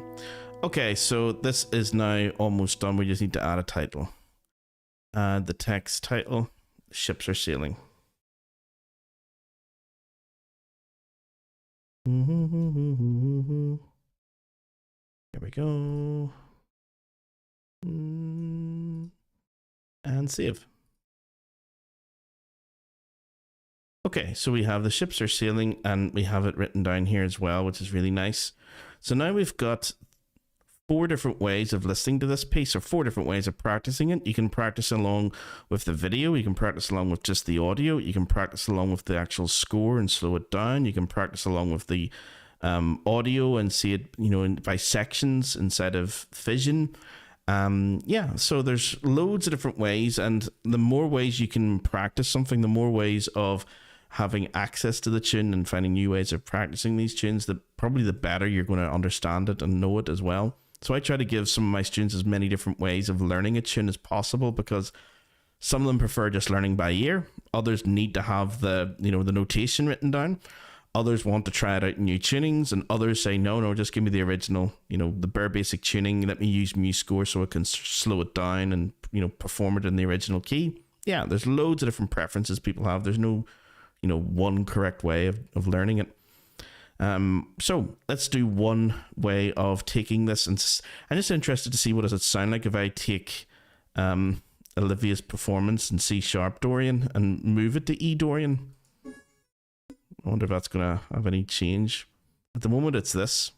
Okay, so this is now almost done. We just need to add a title. Add the text title. Ships are sailing. Here we go. And save. Okay, so we have the ships are sailing, and we have it written down here as well, which is really nice. So now we've got 4 different ways of listening to this piece, or 4 different ways of practicing it. You can practice along with the video, you can practice along with just the audio, you can practice along with the actual score and slow it down, you can practice along with the audio and see it, you know, by sections instead of fission. Yeah, so there's loads of different ways, and the more ways you can practice something, the more ways of having access to the tune and finding new ways of practicing these tunes, probably the better you're going to understand it and know it as well. So I try to give some of my students as many different ways of learning a tune as possible, because some of them prefer just learning by ear, others need to have the, you know, the notation written down, others want to try it out in new tunings, and others say no, just give me the original, you know, the bare basic tuning, let me use MuseScore so I can slow it down and, you know, perform it in the original key. Yeah, there's loads of different preferences people have. There's no, you know, one correct way of learning it. So let's do one way of taking this, and I'm just interested to see what does it sound like if I take Olivia's performance in C sharp Dorian and move it to E Dorian. I wonder if that's gonna have any change. At the moment it's this.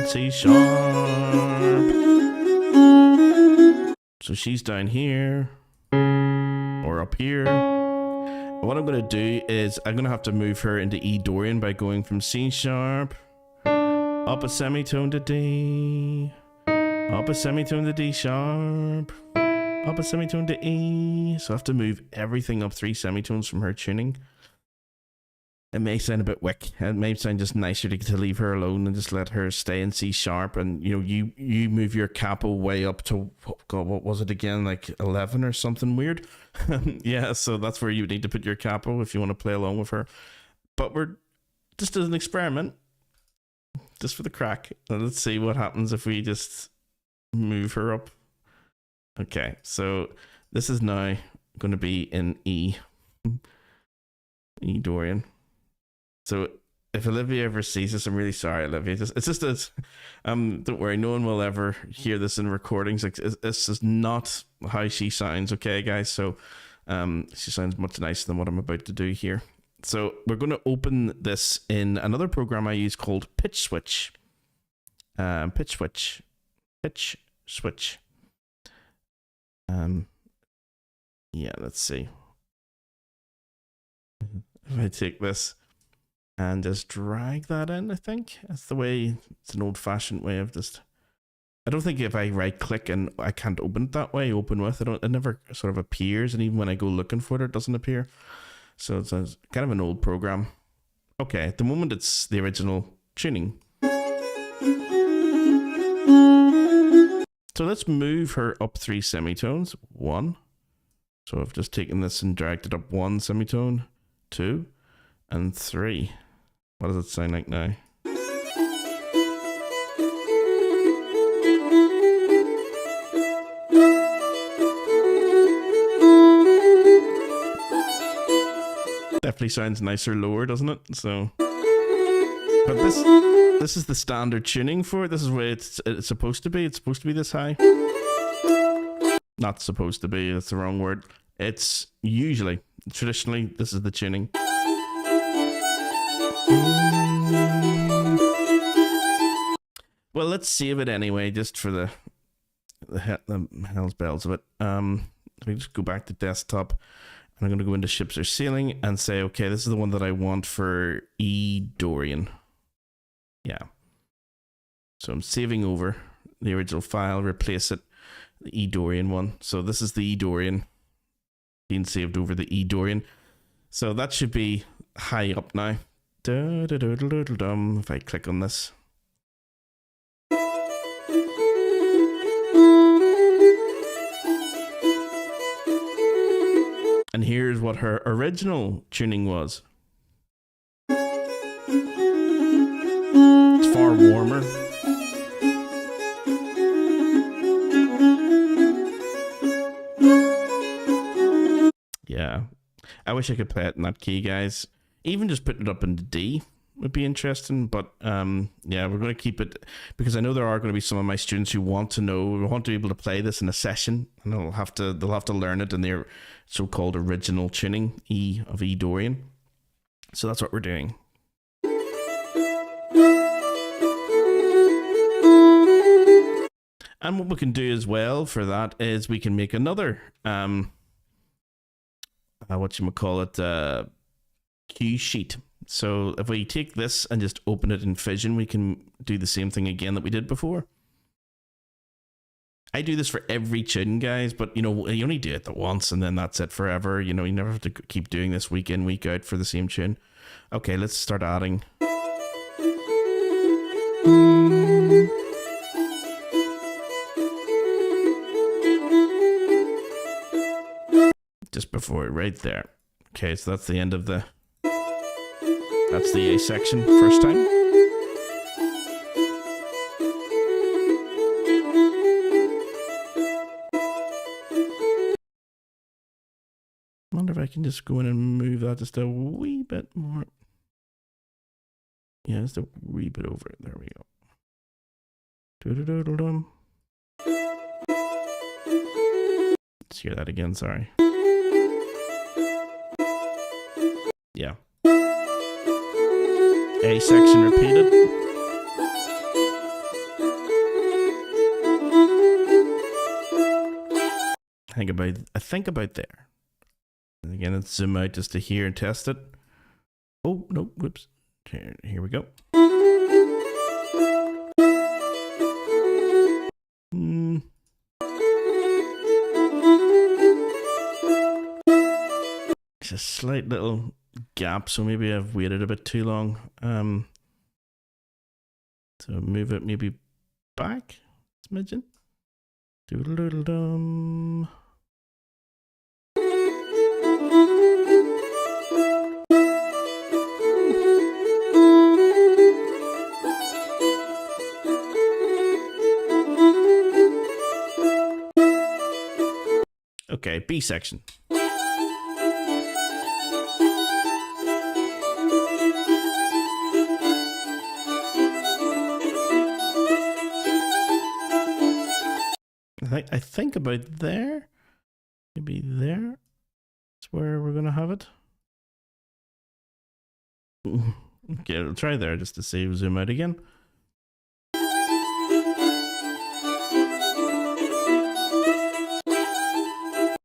C sharp. So she's down here or up here, What I'm going to do is I'm going to have to move her into E Dorian by going from C sharp, up a semitone to D, up a semitone to D sharp, up a semitone to E. So I have to move everything up 3 semitones from her tuning. It may sound a bit wick. It may sound just nicer to leave her alone and just let her stay in C sharp. And you know, you move your capo way up to, oh God, what was it again? Like 11 or something weird. Yeah, so that's where you need to put your capo if you want to play along with her. But we're just as an experiment, just for the crack. Let's see what happens if we just move her up. Okay, so this is now going to be in E Dorian. So if Olivia ever sees this, I'm really sorry, Olivia. It's just that, don't worry, no one will ever hear this in recordings. Like, this is not how she sounds, okay, guys? So she sounds much nicer than what I'm about to do here. So we're going to open this in another program I use called Pitch Switch. Pitch Switch. Yeah, let's see. If I take this and just drag that in, I think that's the way. It's an old-fashioned way of just. I don't think if I right-click and I can't open it that way, open with it never sort of appears, and even when I go looking for it doesn't appear. So it's kind of an old program. Okay, at the moment it's the original tuning. So let's move her up 3 semitones. 1. So I've just taken this and dragged it up 1 semitone, 2, and 3. What does it sound like now? Definitely sounds nicer lower, doesn't it? So, but this is the standard tuning for it. This is where it's supposed to be. It's supposed to be this high. Not supposed to be. That's the wrong word. It's usually, traditionally, this is the tuning. Well, let's save it anyway, just for the hell's bells of it. Let me just go back to desktop, and I'm going to go into ships or ceiling and say, okay, this is the one that I want for E Dorian. Yeah. So I'm saving over the original file, replace it, the E Dorian one. So this is the E Dorian being saved over the E Dorian. So that should be high up now. If I click on this. And here's what her original tuning was. It's far warmer. Yeah. I wish I could play it in that key, guys. Even just putting it up into D would be interesting, but yeah, we're going to keep it because I know there are going to be some of my students who want to be able to play this in a session, and they'll have to learn it in their so-called original tuning of E Dorian. So that's what we're doing. And what we can do as well for that is we can make another cue sheet. So if we take this and just open it in Fission, we can do the same thing again that we did before. I do this for every tune, guys, but you know, you only do it once and then that's it forever. You know, you never have to keep doing this week in, week out for the same tune. Okay, let's start adding. Just before it, right there. Okay, so that's the end of the... That's the A section, first time. I wonder if I can just go in and move that just a wee bit more. Yeah, just a wee bit over it. There we go. Do-do-do-do-dum. Let's hear that again, sorry. Yeah. A section repeated. I think about there. And again, let's zoom out just to hear and test it. Oh, no, whoops. Here we go. It's a slight little gap, so maybe I've waited a bit too long. So move it maybe back, smidgen. Doodle-doodle-dum. Okay, B section. I think about there. Maybe there. That's where we're gonna have it. Okay, I'll try there just to see. Zoom out again.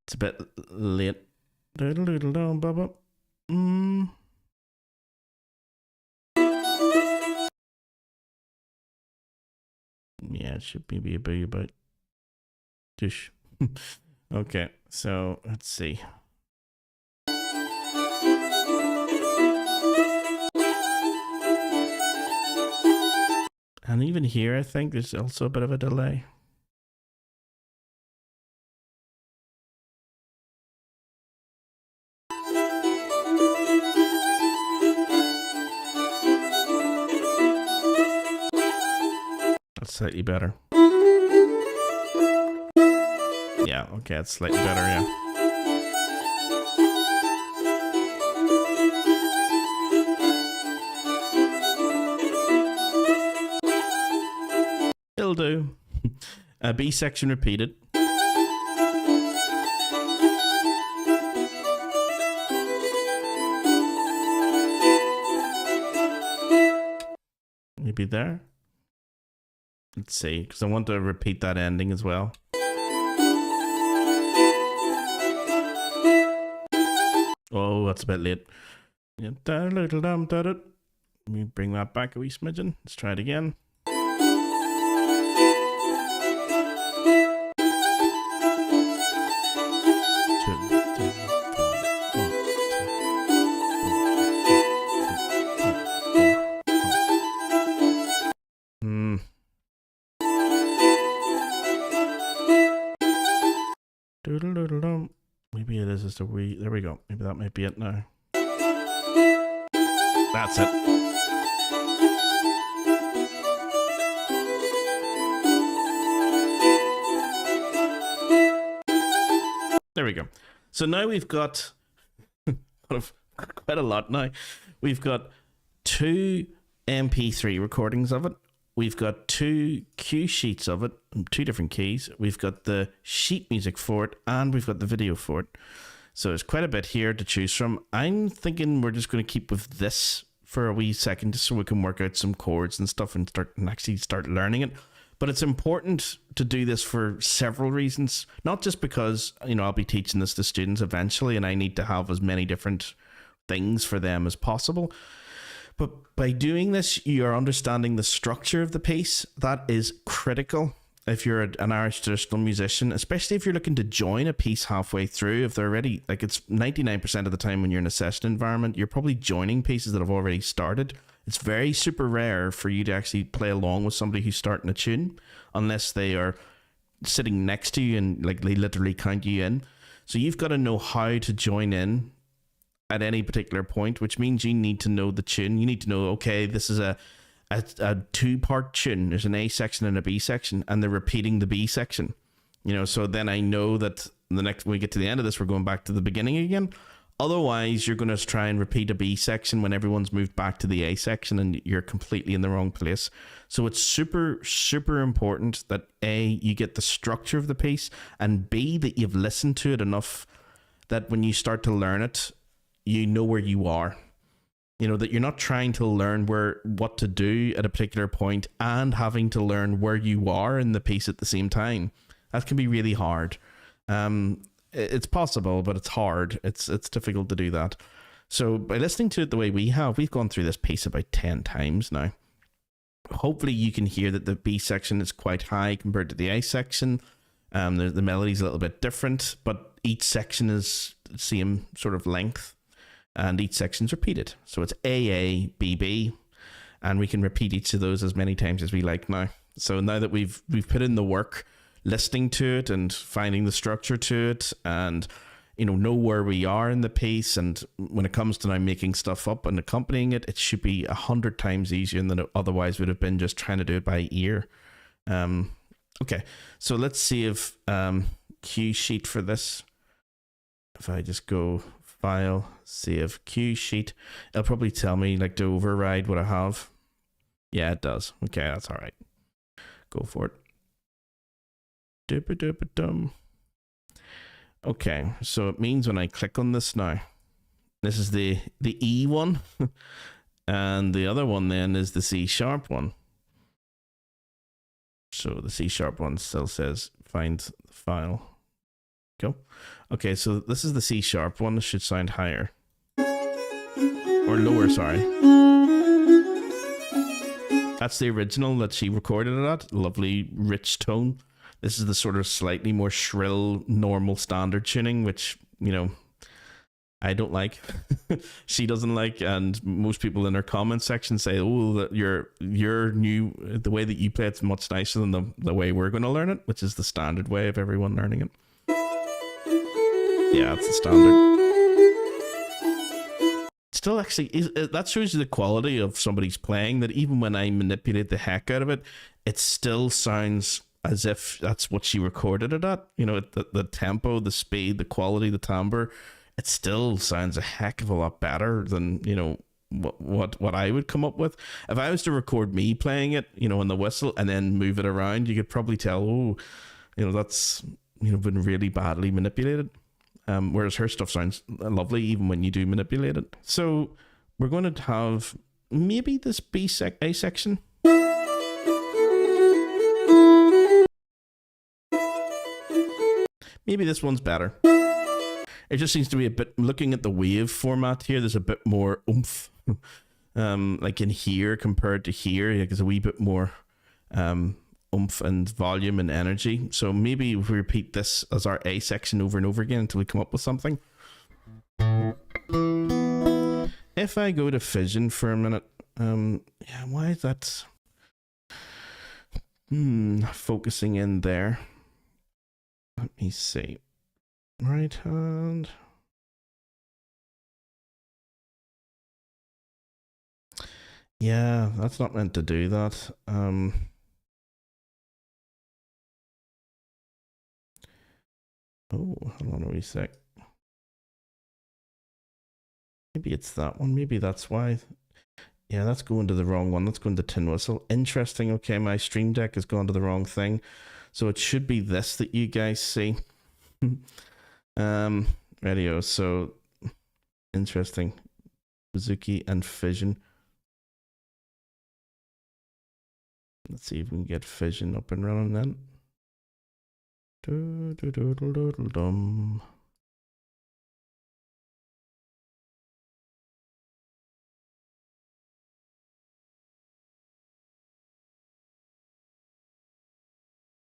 It's a bit late. Doodle doodle down, bubba. Yeah, it should maybe be about. Dish. Okay, so let's see. And even here, I think there's also a bit of a delay. That's slightly better. Yeah, okay, it's slightly better, yeah. It'll do. B section repeated. Maybe there. Let's see, because I want to repeat that ending as well. Oh, that's a bit late. Yeah, let me bring that back a wee smidgen. Let's try it again. Maybe it is just a wee. There we go. Maybe that might be it now. That's it. There we go. So now we've got quite a lot now. We've got 2 MP3 recordings of it. We've got 2 cue sheets of it, 2 different keys. We've got the sheet music for it, and we've got the video for it. So there's quite a bit here to choose from. I'm thinking we're just going to keep with this for a wee second, just so we can work out some chords and stuff and actually start learning it. But it's important to do this for several reasons, not just because, you know, I'll be teaching this to students eventually, and I need to have as many different things for them as possible. But by doing this, you are understanding the structure of the piece. That is critical if you're an Irish traditional musician, especially if you're looking to join a piece halfway through. If they're already, like, it's 99% of the time when you're in a session environment, you're probably joining pieces that have already started. It's very super rare for you to actually play along with somebody who's starting a tune, unless they are sitting next to you and, like, they literally count you in. So you've got to know how to join in at any particular point, which means you need to know the tune. You need to know, okay, this is a 2-part tune. There's an A section and a B section, and they're repeating the B section. You know, so then I know that when we get to the end of this, we're going back to the beginning again. Otherwise, you're going to try and repeat a B section when everyone's moved back to the A section and you're completely in the wrong place. So it's super, super important that A, you get the structure of the piece, and B, that you've listened to it enough that when you start to learn it, you know where you are. You know, that you're not trying to learn what to do at a particular point and having to learn where you are in the piece at the same time. That can be really hard. it's possible, but it's hard. It's difficult to do that. So by listening to it the way we've gone through this piece about 10 times now. Hopefully you can hear that the B section is quite high compared to the A section. The melody's a little bit different, but each section is the same sort of length, and each section's repeated. So it's A, A, B, B, and we can repeat each of those as many times as we like now. So now that we've put in the work, listening to it and finding the structure to it, and know where we are in the piece, and when it comes to now making stuff up and accompanying it, it should be 100 times easier than it otherwise would have been just trying to do it by ear. Okay, so let's see if cue sheet for this. If I just go file, save cue sheet, it'll probably tell me like to override what I have. Yeah, it does. Okay, that's all right. Go for it. Dum. Okay, so it means when I click on this now, this is the E one, and the other one then is the C sharp one. So the C sharp one still says find the file. Go. Okay, so this is the C sharp one. This should sound higher. Or lower, sorry. That's the original that she recorded it at. Lovely, rich tone. This is the sort of slightly more shrill, normal standard tuning, which, I don't like. She doesn't like, and most people in her comment section say, "Oh, that your new, the way that you play it's much nicer than the way we're going to learn it, which is the standard way of everyone learning it." Yeah, it's the standard. Still, actually, that shows you the quality of somebody's playing. That even when I manipulate the heck out of it, it still sounds as if that's what she recorded it at. The tempo, the speed, the quality, the timbre. It still sounds a heck of a lot better than, what I would come up with. If I was to record me playing it, on the whistle and then move it around, you could probably tell, that's, been really badly manipulated. Whereas her stuff sounds lovely even when you do manipulate it. So we're going to have maybe this A section. Maybe this one's better. It just seems to be a bit, looking at the wave format here, there's a bit more oomph, like in here compared to here. There's a wee bit more oomph and volume and energy. So maybe if we repeat this as our A section over and over again until we come up with something. If I go to Fission for a minute, yeah, why is that focusing in there? Let me see. Right hand. Yeah, that's not meant to do that. Oh, hold on a wee sec. Maybe it's that one. Maybe that's why. Yeah, that's going to the wrong one. That's going to Tin Whistle. Interesting. Okay, my Stream Deck has gone to the wrong thing. So it should be this that you guys see. Radio. So interesting. Bouzouki and Fission. Let's see if we can get Fission up and running then.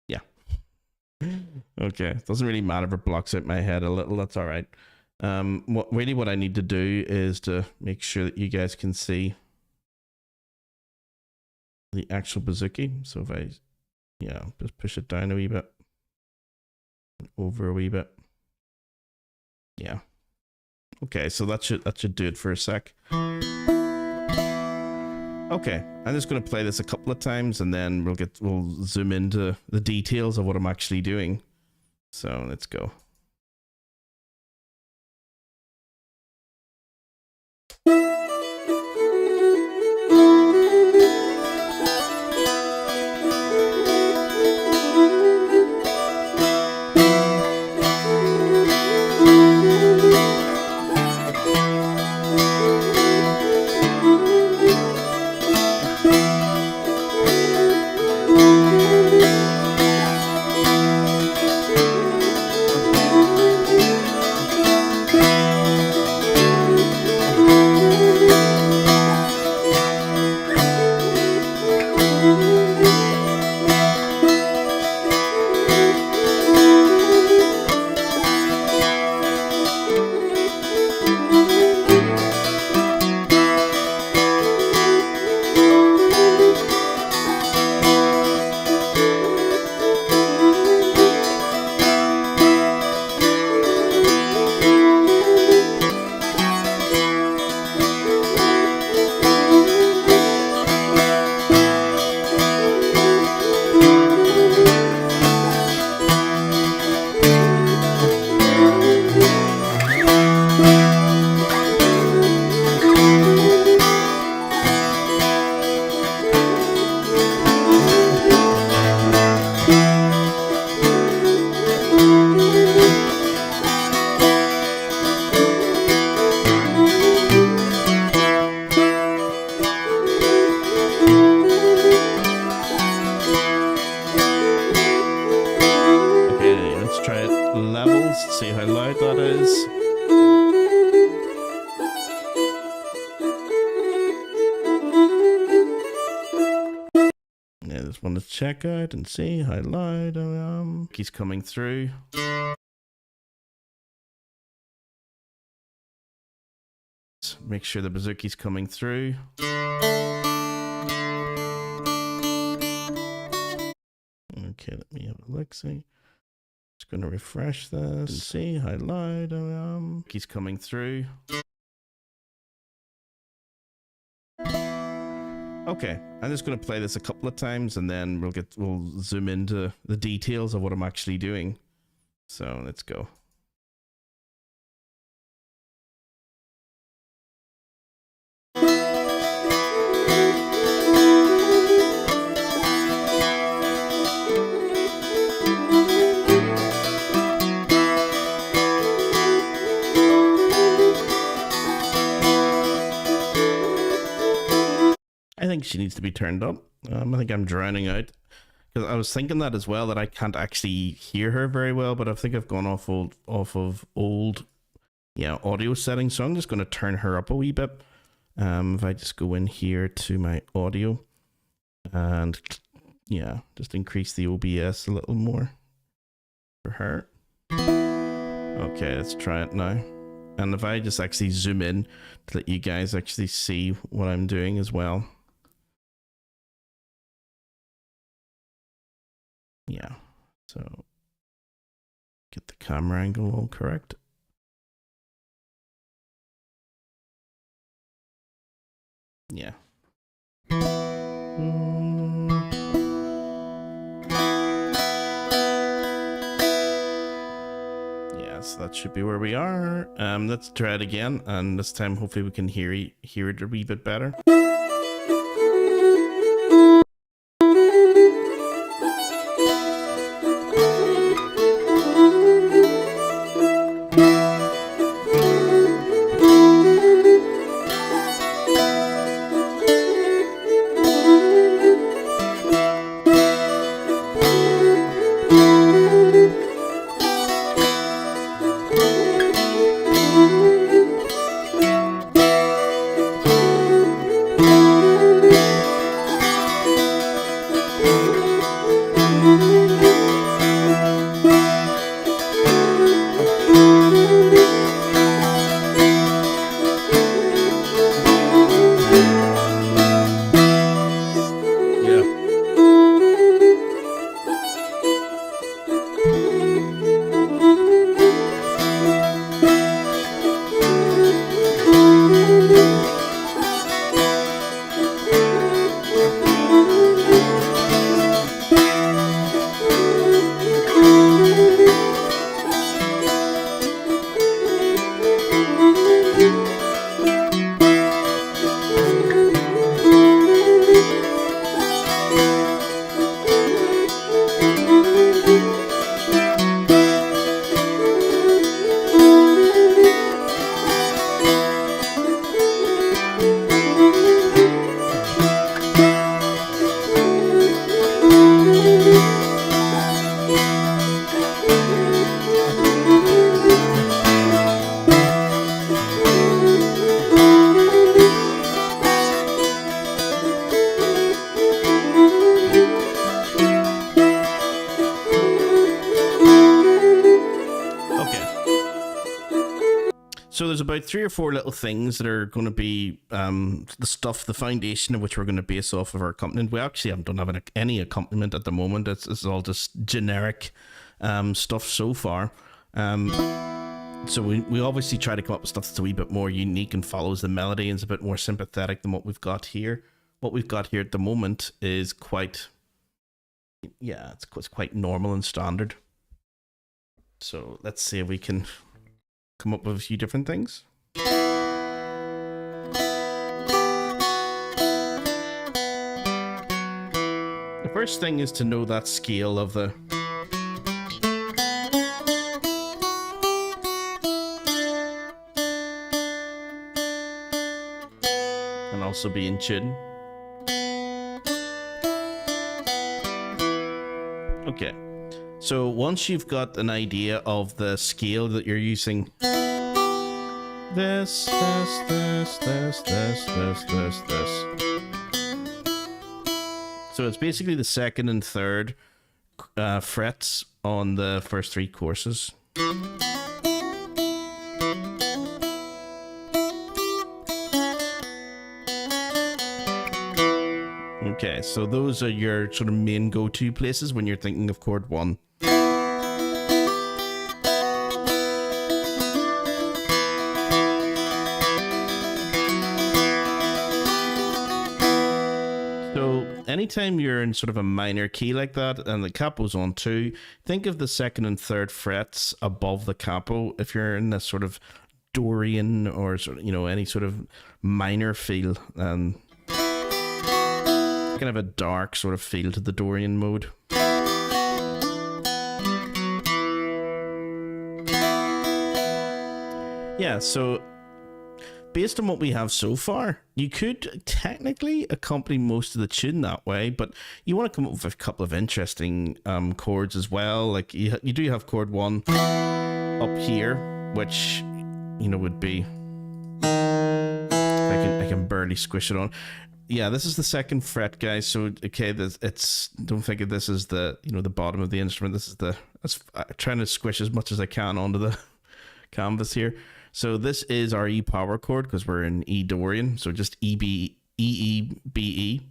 Yeah. Okay. Doesn't really matter if it blocks out my head a little. That's all right. What I need to do is to make sure that you guys can see the actual Bouzouki. So if I, just push it down a wee bit, over a wee bit. Yeah. Okay, so that should do it for a sec. Okay, I'm just going to play this a couple of times and then we'll zoom into the details of what I'm actually doing. So let's go. See how loud that is. Yeah, just want to check out and see how loud I am. He's coming through. Make sure the bouzouki's coming through. Okay, let me have a look. See. Just going to refresh this and see how loud I am. He's coming through. Okay, I'm just going to play this a couple of times and then we'll zoom into the details of what I'm actually doing. So let's go. I think she needs to be turned up. I think I'm drowning out. Because I was thinking that as well, that I can't actually hear her very well, but I think I've gone off of old audio settings. So I'm just going to turn her up a wee bit. If I just go in here to my audio and just increase the OBS a little more for her. Okay, let's try it now. And if I just actually zoom in to let you guys actually see what I'm doing as well. Yeah, so get the camera angle all correct. Yeah. Yeah, so that should be where we are. Let's try it again, and this time hopefully we can hear it a wee bit better. about 3 or 4 little things that are going to be the foundation of which we're going to base off of our accompaniment. We actually don't have any accompaniment at the moment. It's all just generic stuff so far. So we obviously try to come up with stuff that's a wee bit more unique and follows the melody and is a bit more sympathetic than what we've got here. What we've got here at the moment is quite, yeah, it's quite normal and standard. So let's see if we can come up with a few different things. The first thing is to know that scale of the... and also be in tune. Okay. So once you've got an idea of the scale that you're using, this. So it's basically the second and third frets on the first 3 courses. Okay, so those are your sort of main go-to places when you're thinking of chord 1. Anytime you're in sort of a minor key like that and the capo's on 2, think of the second and third frets above the capo. If you're in this sort of Dorian or sort of, you know, any sort of minor feel, kind of a dark sort of feel to the Dorian mode. Yeah, so based on what we have so far, you could technically accompany most of the tune that way, but you want to come up with a couple of interesting chords as well. Like you do have chord 1 up here, which, you know, would be... I can barely squish it on. Yeah, this is the second fret, guys. So okay, don't think of this as the, you know, the bottom of the instrument. This is I'm trying to squish as much as I can onto the canvas here. So this is our E power chord because we're in E Dorian. So just E, B, E, E, B, E.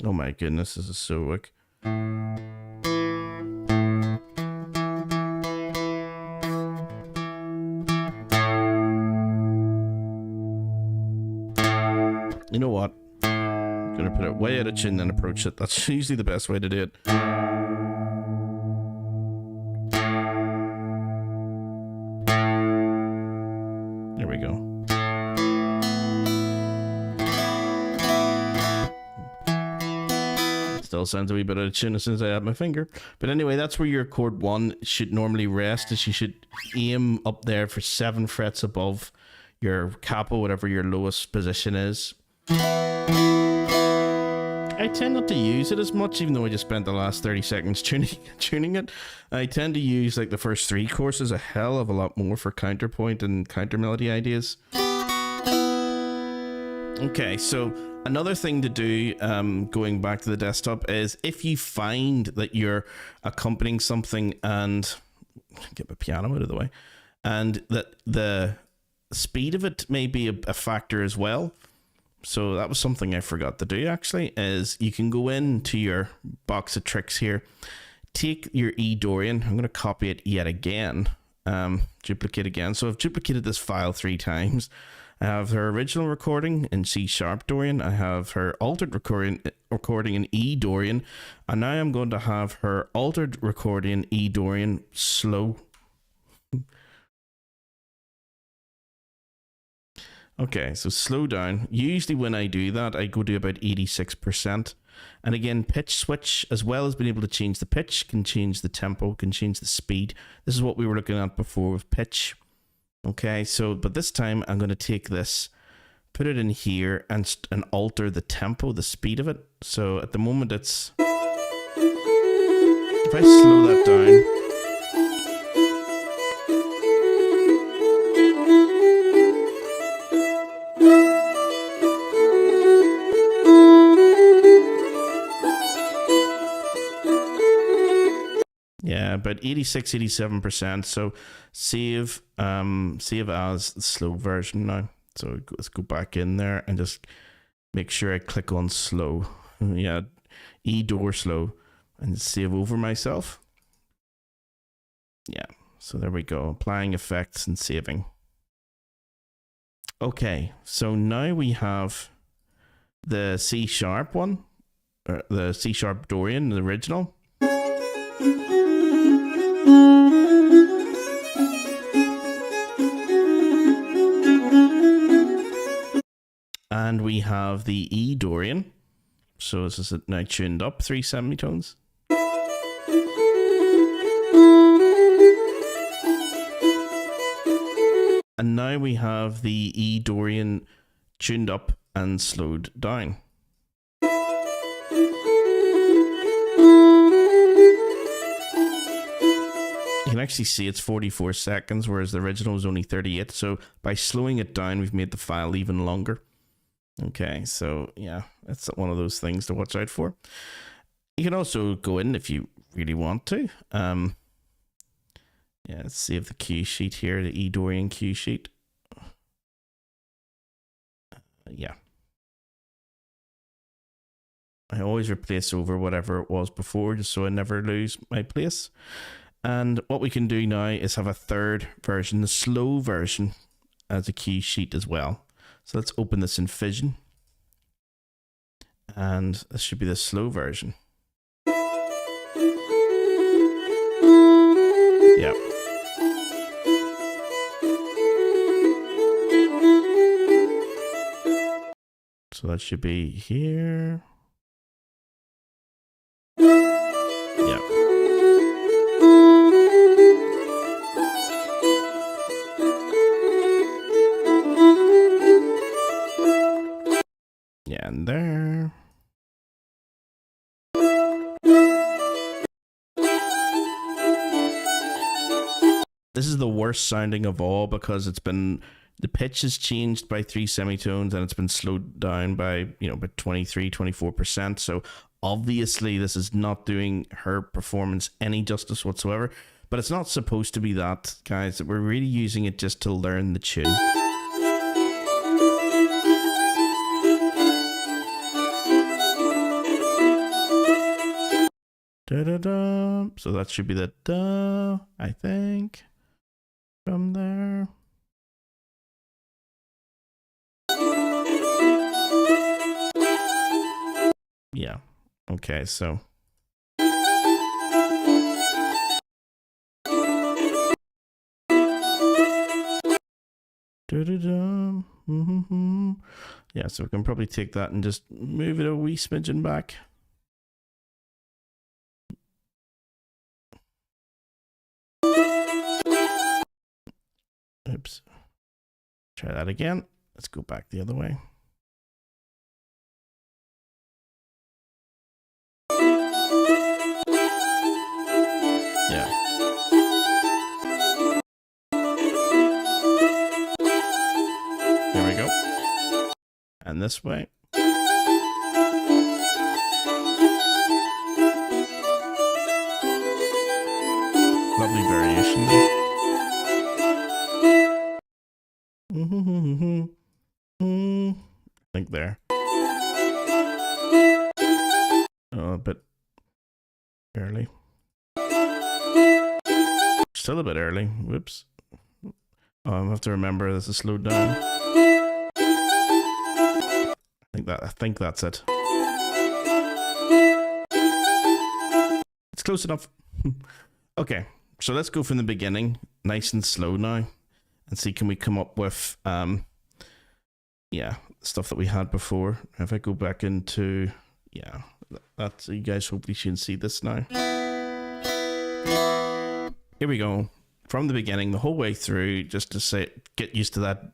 Oh my goodness, this is so wick. You know what? I'm gonna put it way out of tune and approach it. That's usually the best way to do it. There we go. Still sounds a wee bit out of tune as soon as I add my finger. But anyway, that's where your chord 1 should normally rest, is you should aim up there for 7 frets above your capo, whatever your lowest position is. I tend not to use it as much, even though I just spent the last 30 seconds tuning it. I tend to use like the first 3 courses a hell of a lot more for counterpoint and counter melody ideas. Okay, so another thing to do, going back to the desktop, is if you find that you're accompanying something and get my piano out of the way, and that the speed of it may be a factor as well. So that was something I forgot to do actually, is you can go into your box of tricks here, take your E Dorian, I'm going to copy it yet again, duplicate again. So I've duplicated this file 3 times. I have her original recording in C# Dorian. I have her altered recording in E Dorian. And now I'm going to have her altered recording in E Dorian slow. Okay, so slow down. Usually when I do that, I go to about 86%. And again, pitch switch, as well as being able to change the pitch, can change the tempo, can change the speed. This is what we were looking at before with pitch. Okay, so, but this time I'm going to take this, put it in here, and alter the tempo, the speed of it. So at the moment it's, if I slow that down, yeah, about 86-87%. So save as the slow version now. So let's go back in there and just make sure I click on slow. Yeah, E-door slow, and save over myself. Yeah, so there we go. Applying effects and saving. Okay, so now we have the C sharp one, or the C sharp Dorian, the original. And we have the E Dorian. So this is now tuned up 3 semitones. And now we have the E Dorian tuned up and slowed down. You can actually see it's 44 seconds, whereas the original was only 38. So by slowing it down, we've made the file even longer. Okay, so yeah, that's one of those things to watch out for. You can also go in if you really want to. Yeah, let's save the cue sheet here, the E Dorian cue sheet. Yeah. I always replace over whatever it was before, just so I never lose my place. And what we can do now is have a third version, the slow version, as a cue sheet as well. So let's open this in Fission. And this should be the slow version. Yeah. So that should be here. Yeah. Yeah, and there. This is the worst sounding of all because it's been, the pitch has changed by 3 semitones and it's been slowed down by, about 23-24%. So obviously this is not doing her performance any justice whatsoever, but it's not supposed to be that, guys. We're really using it just to learn the tune. Da-da-da. So that should be the da, I think, from there. Yeah. Okay, so. Da-da-da. Mm-hmm. Yeah, so we can probably take that and just move it a wee smidgen back. Oops. Try that again. Let's go back the other way. Yeah. There we go. And this way. Lovely variation there. I think there. Oh, a bit early. Still a bit early. Whoops. Oh, I have to remember this is slowed down. I think that's it. It's close enough. Okay, so let's go from the beginning, nice and slow now, and see can we come up with yeah, stuff that we had before. If I go back into, yeah, That's, you guys hopefully shouldn't see this now. Here we go. From the beginning, the whole way through, just to say, get used to that.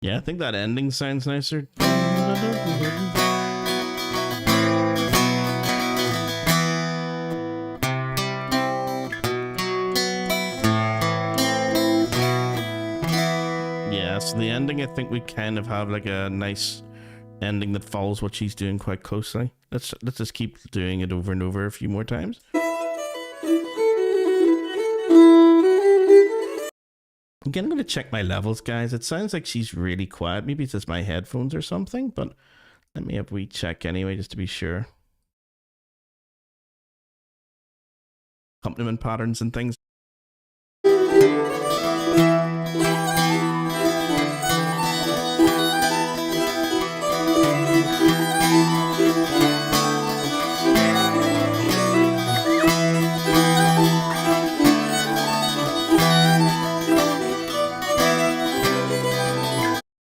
Yeah, I think that ending sounds nicer. Yeah, so the ending, I think we kind of have like a nice ending that follows what she's doing quite closely. Let's just keep doing it over and over a few more times. Again, I'm going to check my levels, guys. It sounds like she's really quiet. Maybe it's just my headphones or something, but let me have a wee check anyway, just to be sure. Accompaniment patterns and things.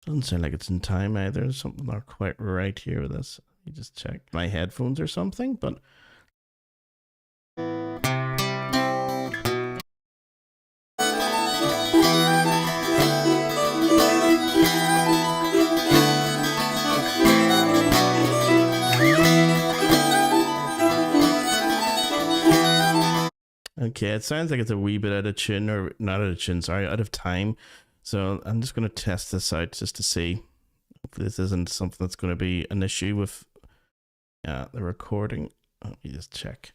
Doesn't sound like it's in time either. There's something not quite right here with this. Let me just check my headphones or something, but okay, it sounds like it's a wee bit out of tune, or not out of tune, sorry, out of time. So I'm just going to test this out just to see if this isn't something that's going to be an issue with the recording. Let me just check.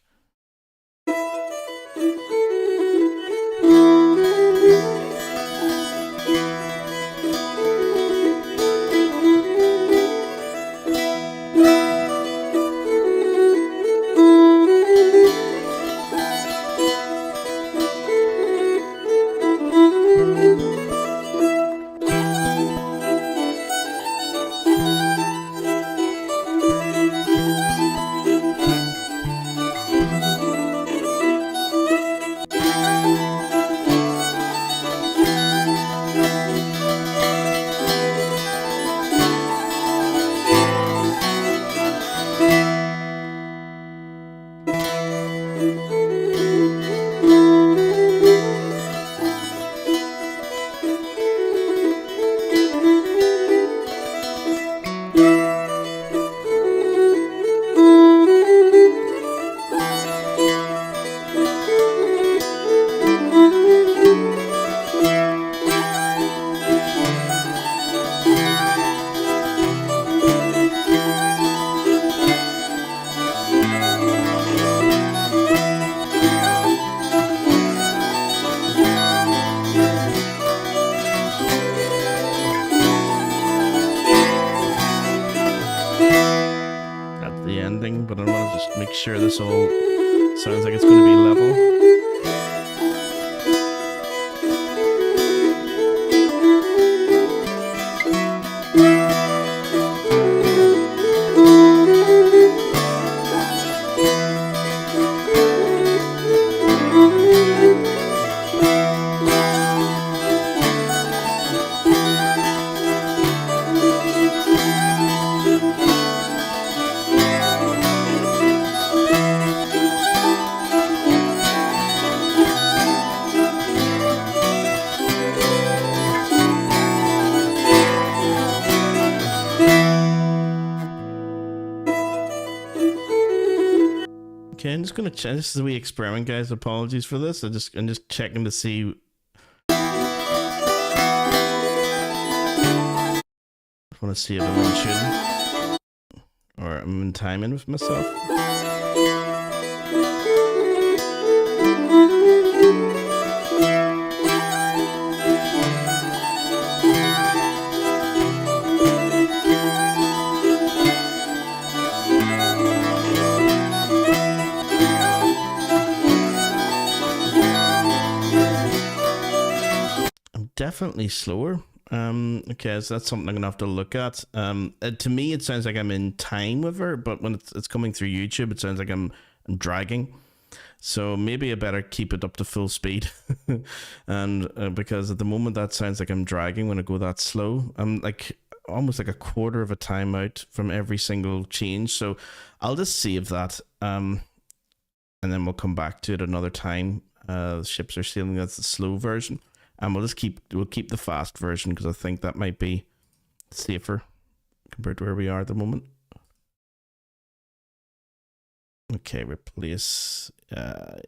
But I want to just make sure this all sounds like it's going to be level. I'm just gonna check. This is a wee experiment, guys. Apologies for this. I'm just checking to see. I want to see if I'm in tune or I'm in timing with myself. Definitely slower. Okay, so that's something I'm gonna have to look at. To me, it sounds like I'm in time with her, but when it's coming through YouTube, it sounds like I'm dragging. So maybe I better keep it up to full speed, and because at the moment that sounds like I'm dragging when I go that slow. I'm like almost like a quarter of a time out from every single change. So I'll just save that, and then we'll come back to it another time. Ships are sailing. That's the slow version. And we'll keep the fast version because I think that might be safer compared to where we are at the moment. Okay, replace.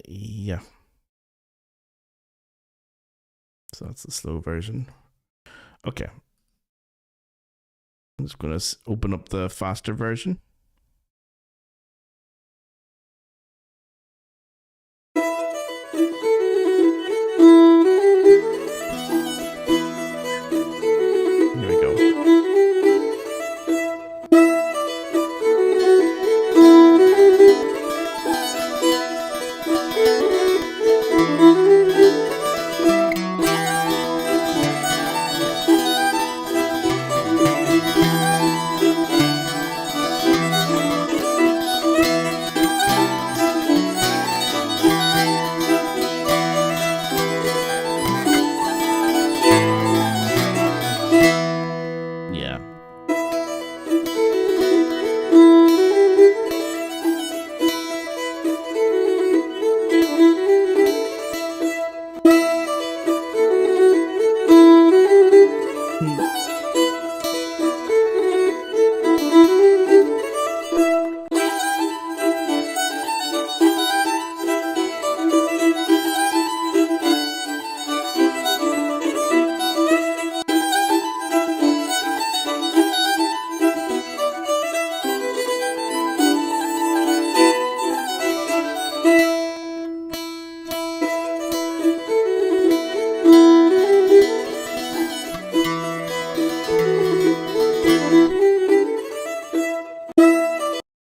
Yeah. So that's the slow version. Okay. I'm just going to open up the faster version.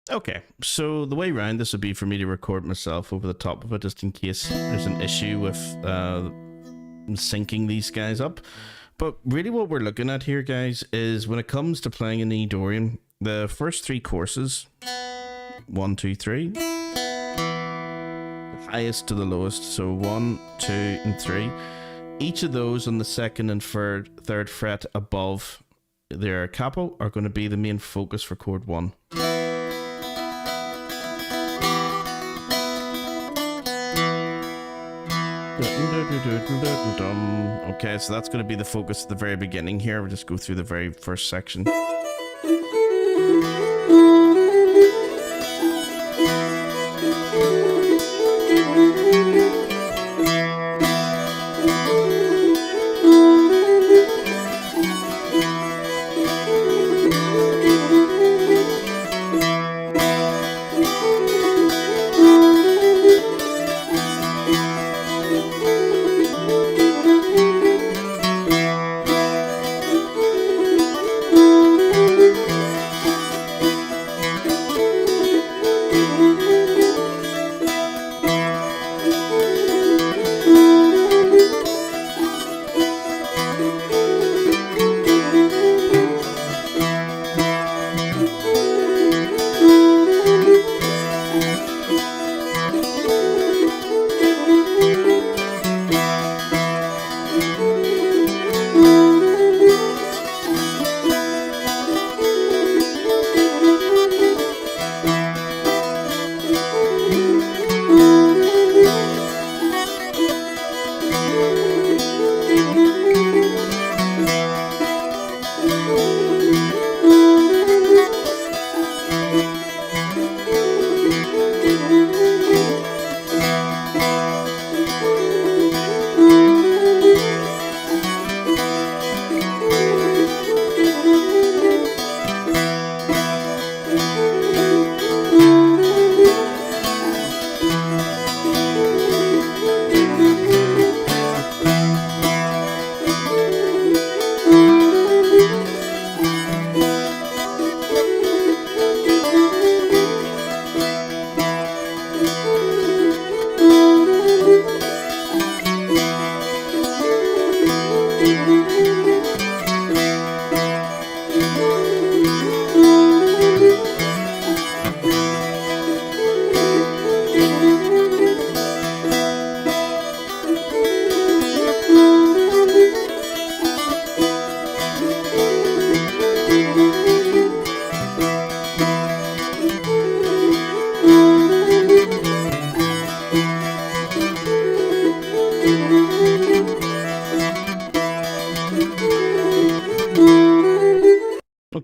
Okay, so the way around this would be for me to record myself over the top of it, just in case there's an issue with syncing these guys up. But really what we're looking at here, guys, is when it comes to playing an E Dorian, the first three courses, 1, 2, 3, the highest to the lowest, so 1, 2, and 3. Each of those on the second and third fret above their capo are going to be the main focus for chord 1. Okay, so that's going to be the focus at the very beginning here. We'll just go through the very first section.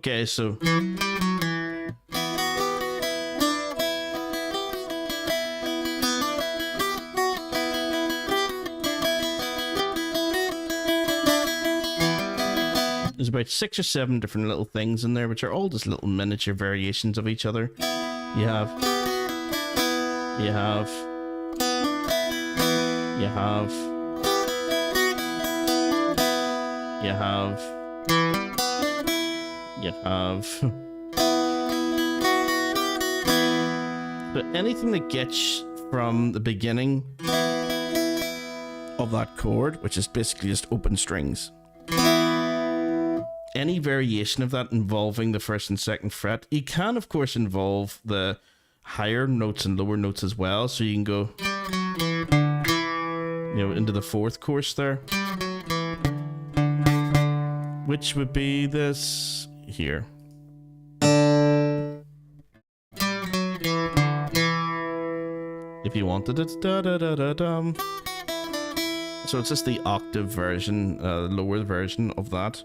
Okay, so there's about 6 or 7 different little things in there, which are all just little miniature variations of each other. You have, you have, you have, you have, you have. But anything that gets from the beginning of that chord, which is basically just open strings, any variation of that involving the first and second fret, you can of course involve the higher notes and lower notes as well. So you can go, you know, into the fourth course there, which would be this here. If you wanted it, da da da da dum. So it's just the octave version, lower version of that.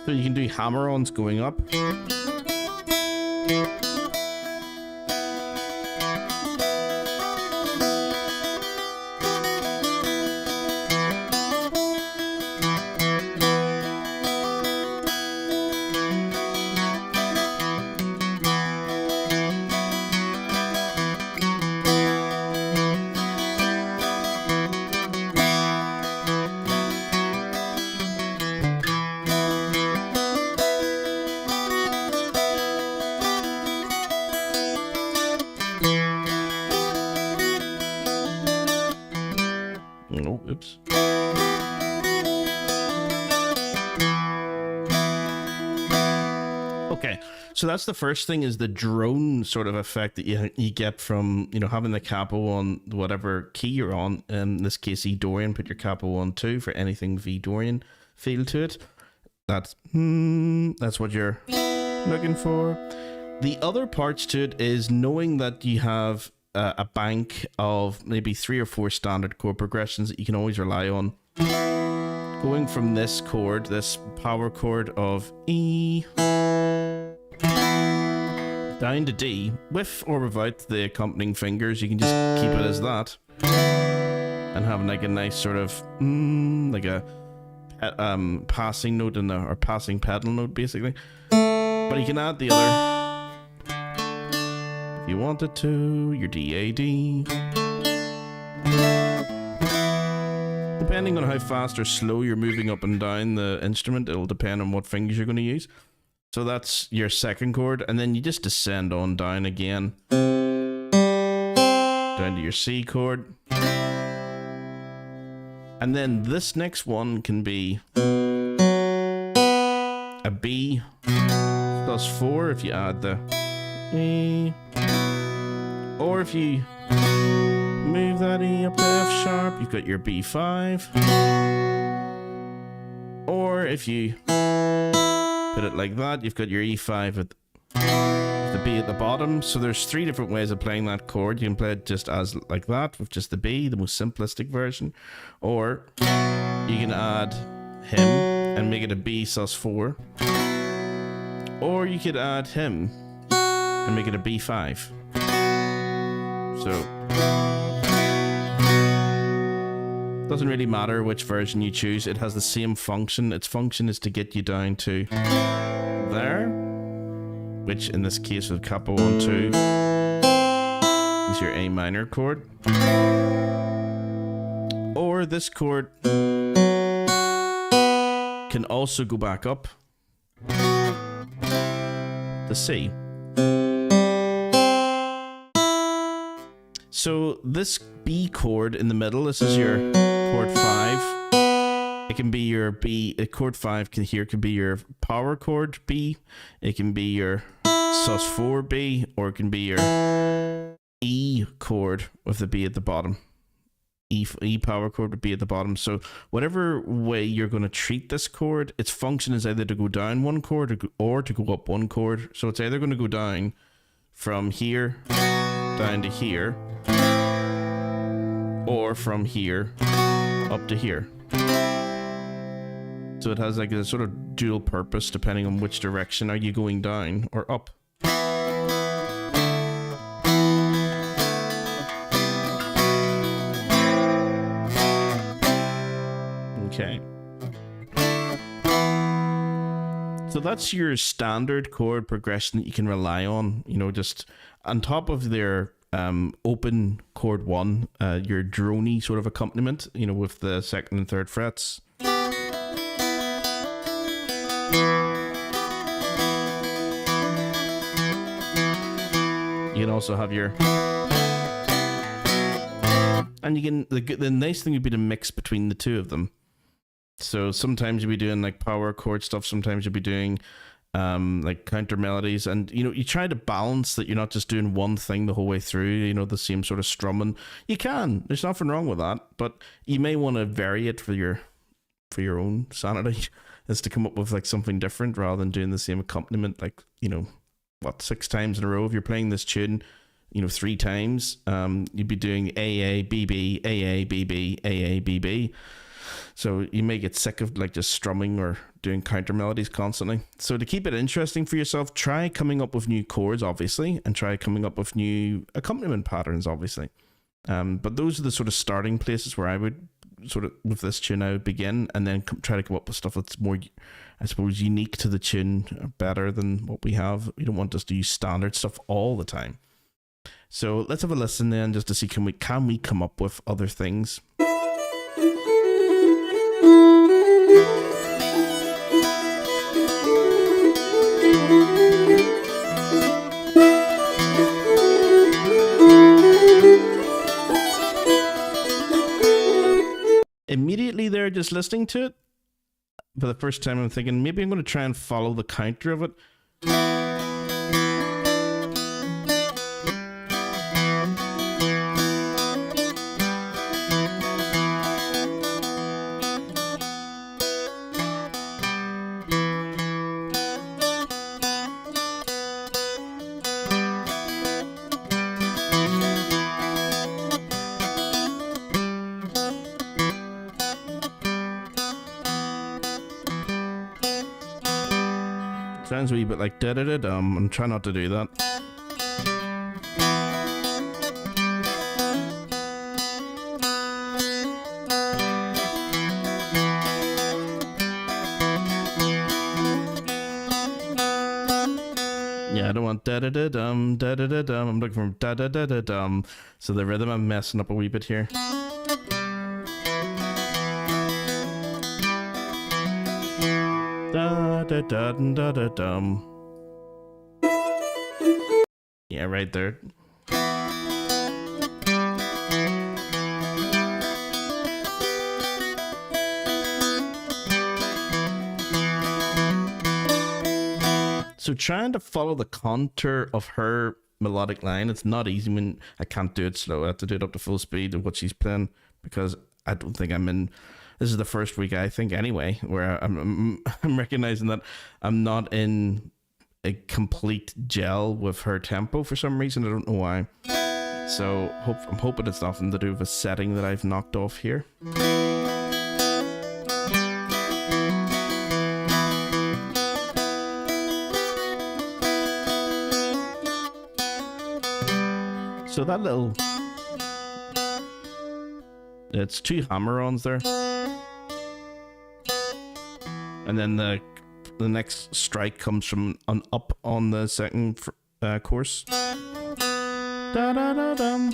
So you can do hammer-ons going up. Oh, oops. Okay, so that's the first thing, is the drone sort of effect that you get from, you know, having the capo on whatever key you're on. In this case, E Dorian, put your capo on 2 for anything V Dorian feel to it. That's what you're looking for. The other parts to it is knowing that you have a bank of maybe 3 or 4 standard chord progressions that you can always rely on. Going from this chord, this power chord of E, down to D, with or without the accompanying fingers. You can just keep it as that, and have like a nice sort of like a passing note in there, or passing pedal note basically. But you can add the other if you wanted to, your DAD. Depending on how fast or slow you're moving up and down the instrument, it'll depend on what fingers you're going to use. So that's your second chord, and then you just descend on down again, down to your C chord. And then this next one can be a B plus 4 if you add the E, or if you move that E up to F sharp, you've got your B5, or if you put it like that, you've got your E5 at the B at the bottom. So there's 3 different ways of playing that chord. You can play it just as like that, with just the B, the most simplistic version, or you can add him and make it a B sus4, or you could add him and make it a B5. So doesn't really matter which version you choose, it has the same function. Its function is to get you down to there, which in this case with capo on 2 is your A minor chord. Or this chord can also go back up to C. So this B chord in the middle, this is your chord 5. It can be your B, chord 5 can be your power chord B. It can be your sus4 B, or it can be your E chord with the B at the bottom. E power chord would be at the bottom. So whatever way you're going to treat this chord, its function is either to go down one chord or to go up one chord. So it's either going to go down from here down to here, or from here up to here. So it has like a sort of dual purpose depending on which direction are you going, down or up. Okay. So that's your standard chord progression that you can rely on, you know, just on top of their open chord 1, your drony sort of accompaniment, you know, with the 2nd and 3rd frets. You can also have your, and you can, the nice thing would be to mix between the two of them. So sometimes you'll be doing like power chord stuff, sometimes you'll be doing like counter melodies, and you know, you try to balance that you're not just doing one thing the whole way through, you know, the same sort of strumming. You can, there's nothing wrong with that, but you may want to vary it for your own sanity, is to come up with like something different rather than doing the same accompaniment, like, you know, what, 6 times in a row. If you're playing this tune, you know, 3 times, you'd be doing AA, BB, AA, BB, AA, BB. So you may get sick of like just strumming or doing counter melodies constantly. So to keep it interesting for yourself, try coming up with new chords, obviously, and try coming up with new accompaniment patterns, obviously. But those are the sort of starting places where I would sort of, with this tune, I would begin, and then try to come up with stuff that's more, I suppose, unique to the tune, better than what we have. You don't want us to use standard stuff all the time. So let's have a listen then, just to see, can we come up with other things. Immediately there, just listening to it for the first time, I'm thinking maybe I'm going to try and follow the counter of it. Sounds a wee bit like da-da-da-dum. I'm trying not to do that. Yeah, I don't want da-da-da-dum, da-da-da-dum. I'm looking for da-da-da-da-dum. So the rhythm, I'm messing up a wee bit here. Da da da da da dum. Yeah, right there. So trying to follow the contour of her melodic line, it's not easy when I can't do it slow. I have to do it up to full speed of what she's playing, because I don't think I'm in. This is the first week, I think, anyway, where I'm recognizing that I'm not in a complete gel with her tempo for some reason. I don't know why. So I'm hoping it's nothing to do with a setting that I've knocked off here. So that little... It's 2 hammer-ons there. And then the next strike comes from an up on the second course. Da da da dum.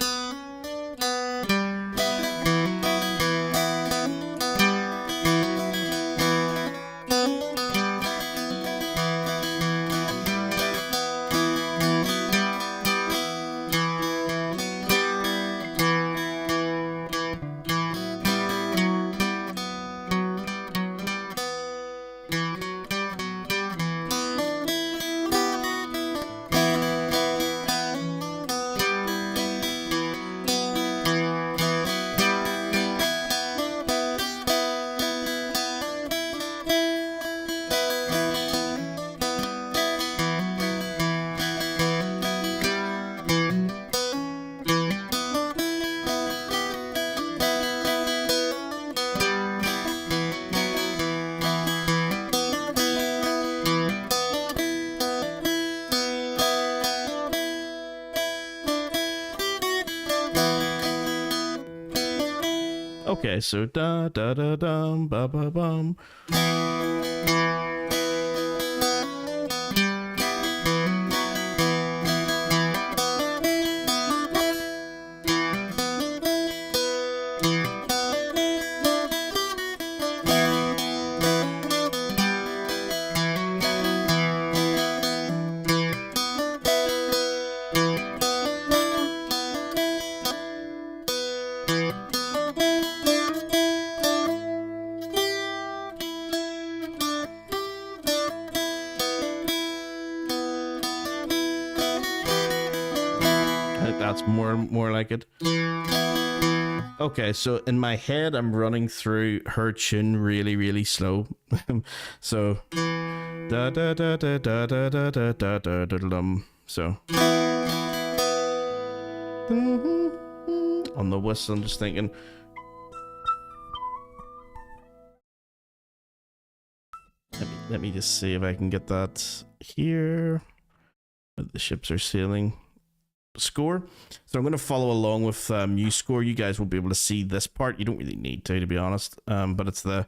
Okay, so da da da dum ba ba bum. That's more like it. Okay, so in my head, I'm running through her tune really slow. So da da da da da da da da da da da dum. So on the whistle, I'm just thinking. Let me just see if I can get that here. The ships are sailing. Score. So I'm going to follow along with MuseScore. You guys will be able to see this part. You don't really need to be honest. But it's the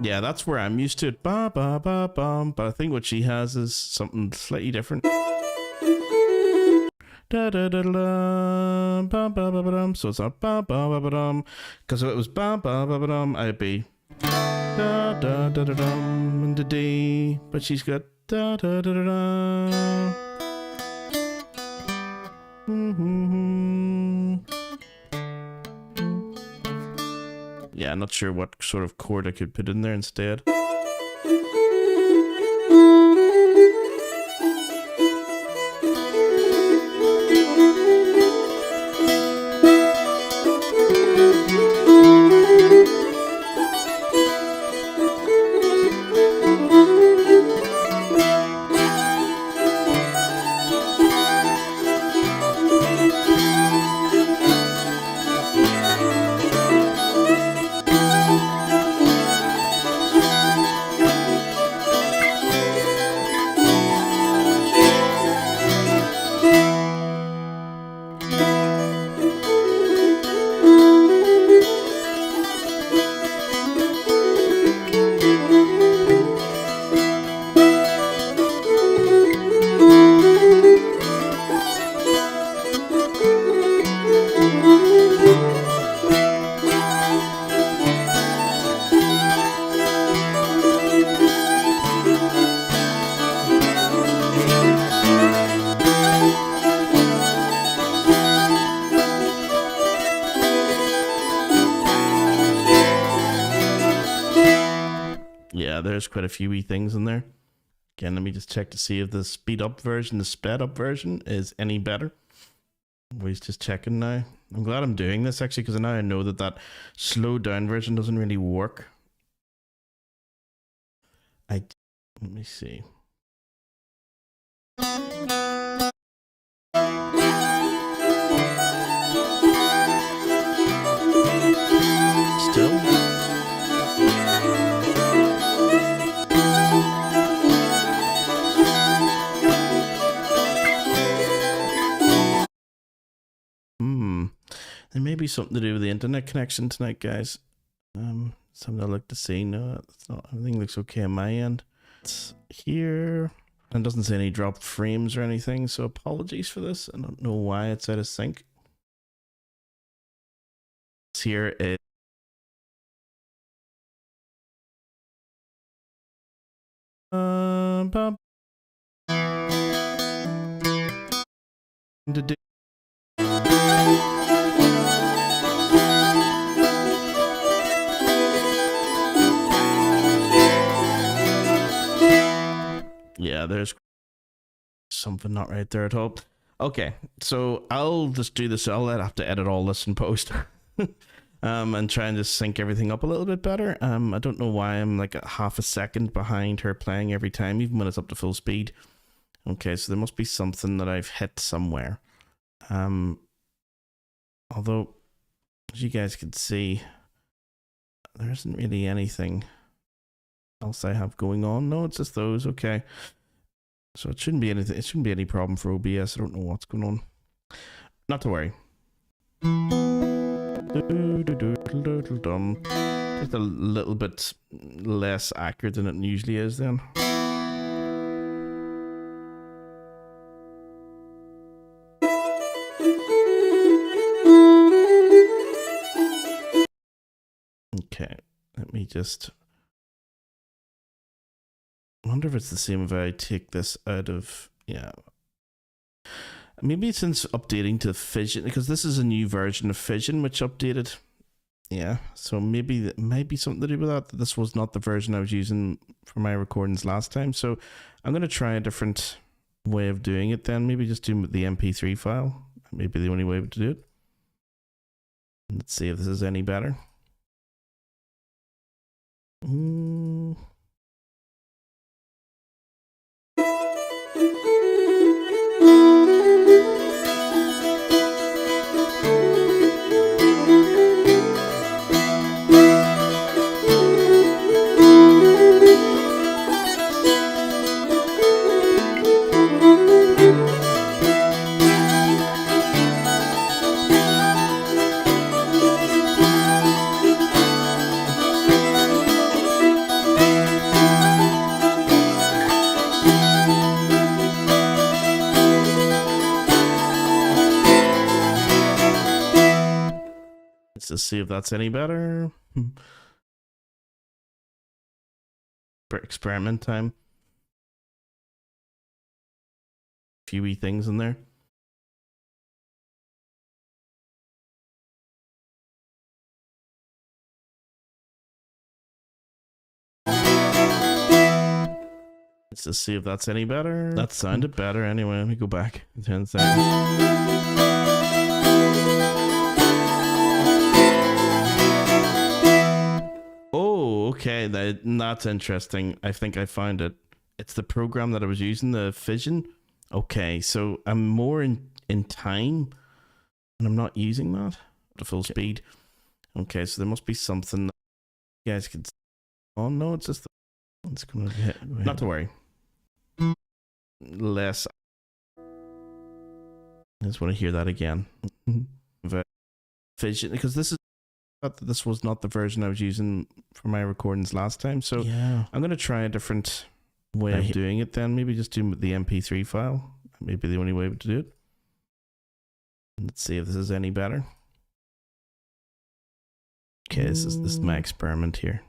yeah, that's where I'm used to it. Ba ba ba bum. But I think what she has is something slightly different. Da da da da ba ba ba dum. So it's not ba ba ba dum. Because if it was ba ba ba dum, I'd be da da da da dum and the D, but she's got da da da da da. Yeah, I'm not sure what sort of chord I could put in there instead. Yeah, there's quite a few wee things in there. Again, let me just check to see if the speed up version, the sped up version is any better. Always just checking now. I'm glad I'm doing this actually because now I know that that slowed down version doesn't really work. Let me see. Still. There may be something to do with the internet connection tonight, guys. Something I'd like to see. No, it's not. Everything looks okay on my end. It's here. And it doesn't say any dropped frames or anything, so apologies for this. I don't know why it's out of sync. Here is yeah, there's something not right there at all. Okay, so I'll just do this. I'll have to edit all this in post. And try and just sync everything up a little bit better. I don't know why I'm like a half a second behind her playing every time, even when it's up to full speed. Okay, so there must be something that I've hit somewhere. Although, as you guys can see, there isn't really anything else I have going on. No, it's just those. Okay, so it shouldn't be anything. It shouldn't be any problem for OBS. I don't know what's going on. Not to worry. Just a little bit less accurate than it usually is then. Okay, let me just... I wonder if it's the same if I take this out of... Yeah. Maybe since updating to Fission, because this is a new version of Fission which updated. Yeah, so maybe it might be something to do with that. This was not the version I was using for my recordings last time. So I'm going to try a different way of doing it then. Maybe just do the MP3 file. Maybe the only way to do it. Let's see if this is any better. Let's just see if that's any better. Experiment time. Few wee things in there. Let's just see if that's any better. That sounded better anyway. Let me go back in 10 seconds. Okay, that's interesting. I think I found it. It's the program that I was using, the Fission. Okay, so I'm more in time, and I'm not using that at full speed. Okay, so there must be something that you guys can... Oh, no, it's just... It's going to hit. Not to worry. Less... I just want to hear that again. Fission, because this was not the version I was using for my recordings last time. So yeah, I'm going to try a different way of doing it then. Maybe just do the MP3 file. Maybe the only way to do it. Let's see if this is any better. Okay, this is my experiment here.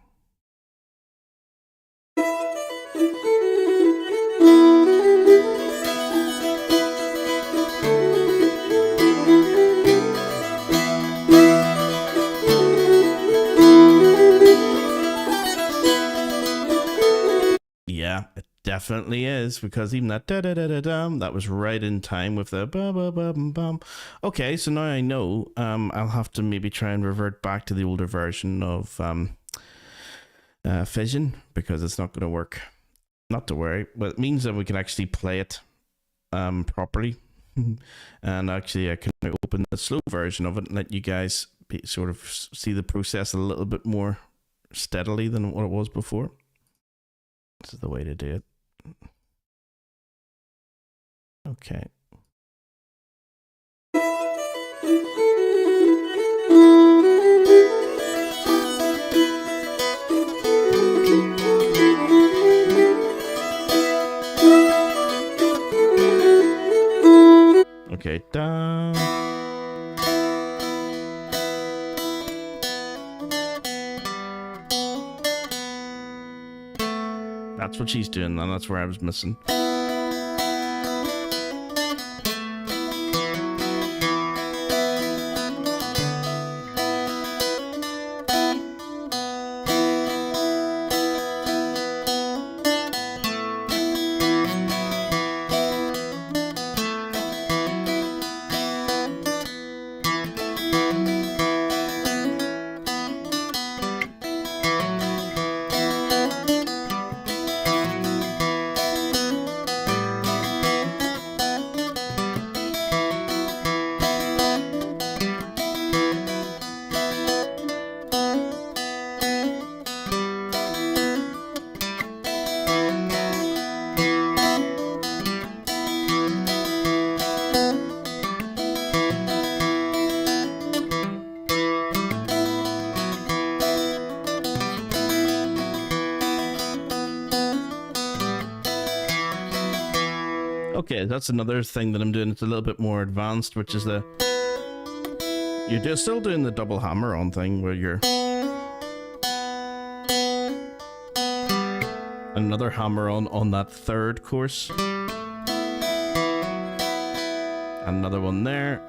Yeah, it definitely is, because even that da-da-da-da-dum, that was right in time with the ba-ba-ba-bum-bum. Okay, so now I know I'll have to maybe try and revert back to the older version of Fission, because it's not going to work. Not to worry, but it means that we can actually play it properly. And actually I can open the slow version of it and let you guys sort of see the process a little bit more steadily than what it was before. This is the way to do it. Okay. Okay, down. That's what she's doing, and that's where I was missing. Okay, that's another thing that I'm doing. It's a little bit more advanced, which is you're just still doing the double hammer on thing where you're another hammer on that third course. Another one there.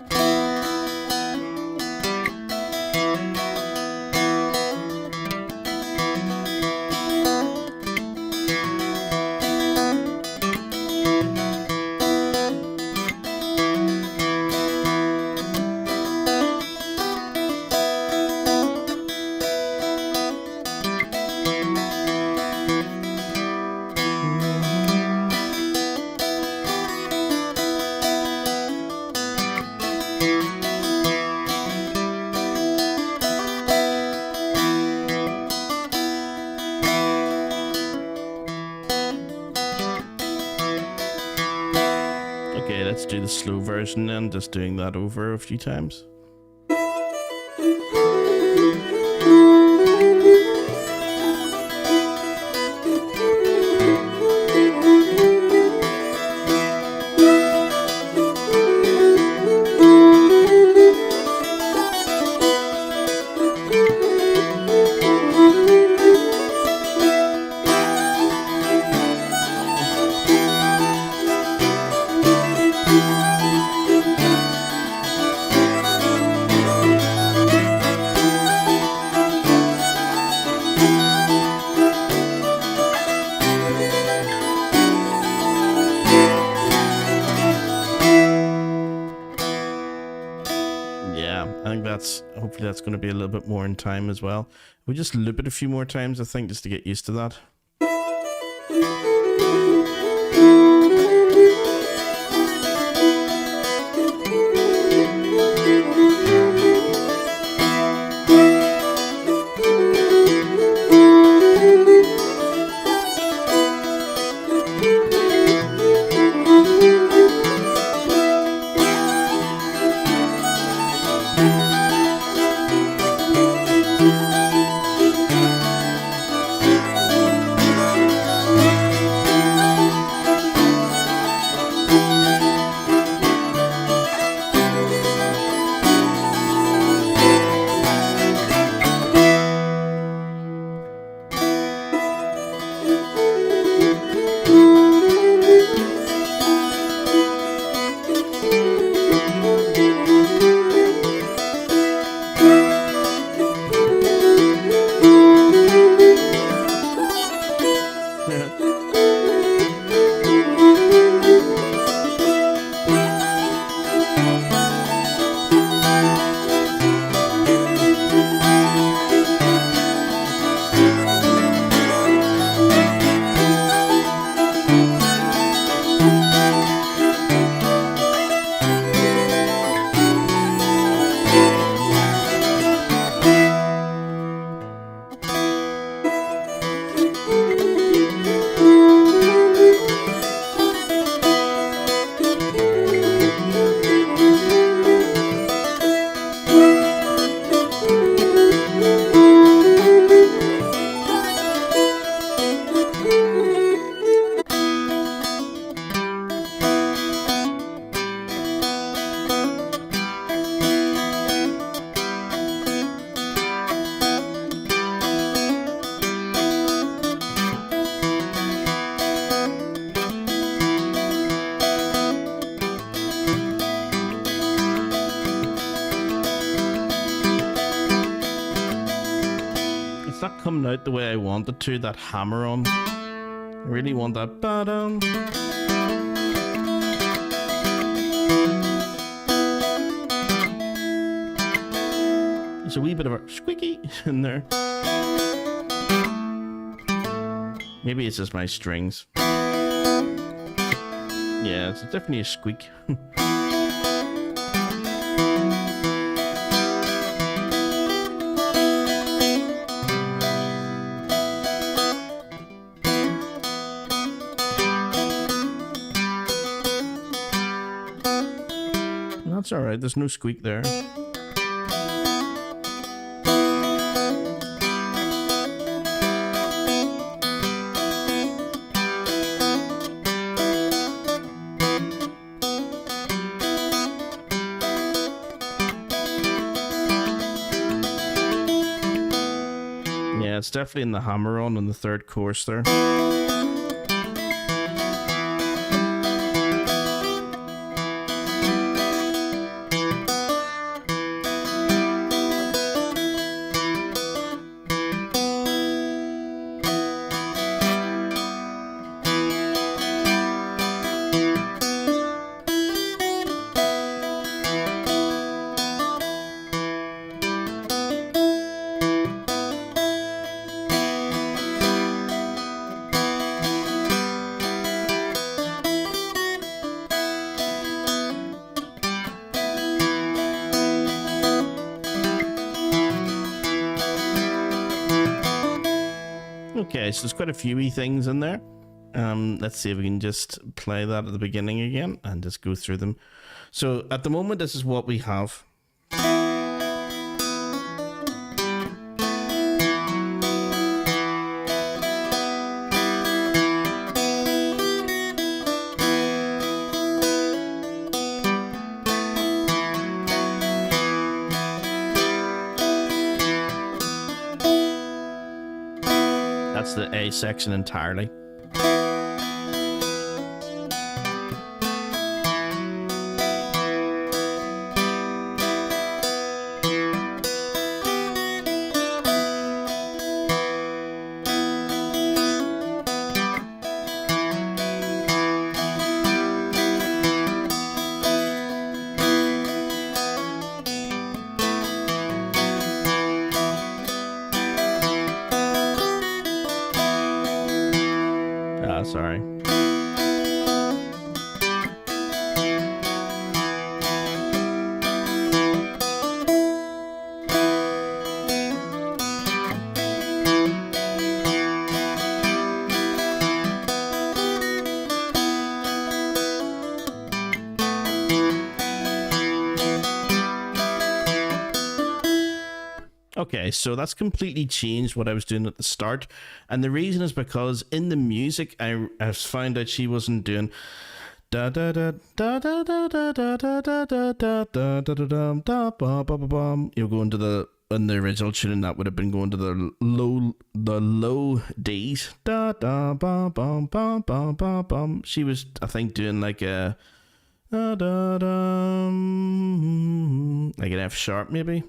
Okay, let's do the slow version then, just doing that over a few times. Hopefully that's going to be a little bit more in time as well. We just loop it a few more times, I think, just to get used to that. It's not coming out the way I want it to, that hammer on. I really want that ba-dum. There's a wee bit of a squeaky in there. Maybe it's just my strings. Yeah, it's definitely a squeak. That's alright, there's no squeak there. it's definitely in the hammer on the third chorus there. Okay, so there's quite a few wee things in there. Let's see if we can just play that at the beginning again and just go through them. So at the moment, this is what we have. That's the A section entirely. Sorry. Okay, so that's completely changed what I was doing at the start, and the reason is because in the music I found out she wasn't doing da da da da da da da da da da da da da da da da ba ba ba bum. You're going to the in the original tuning that would have been going to the low D's da da ba bum bum bum bum bum. She was, I think, doing like a like an F sharp maybe.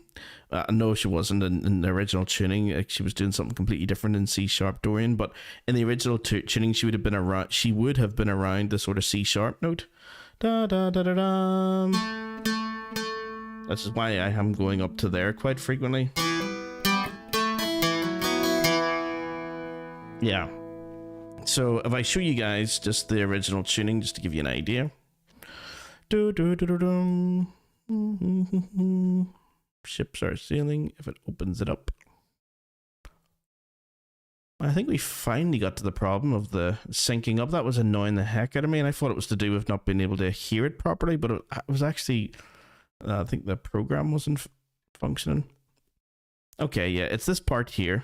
No, she wasn't in the original tuning. She was doing something completely different in C sharp Dorian. But in the original tuning, she would have been around. She would have been around the sort of C sharp note. Da da da da da. This is why I am going up to there quite frequently. Yeah. So if I show you guys just the original tuning, just to give you an idea. Do do do do do. Ships are sailing. If it opens it up, I think we finally got to the problem of the syncing up. That was annoying the heck out of me, and I thought it was to do with not being able to hear it properly, but it was actually I think the program wasn't functioning. Okay, yeah, it's this part here.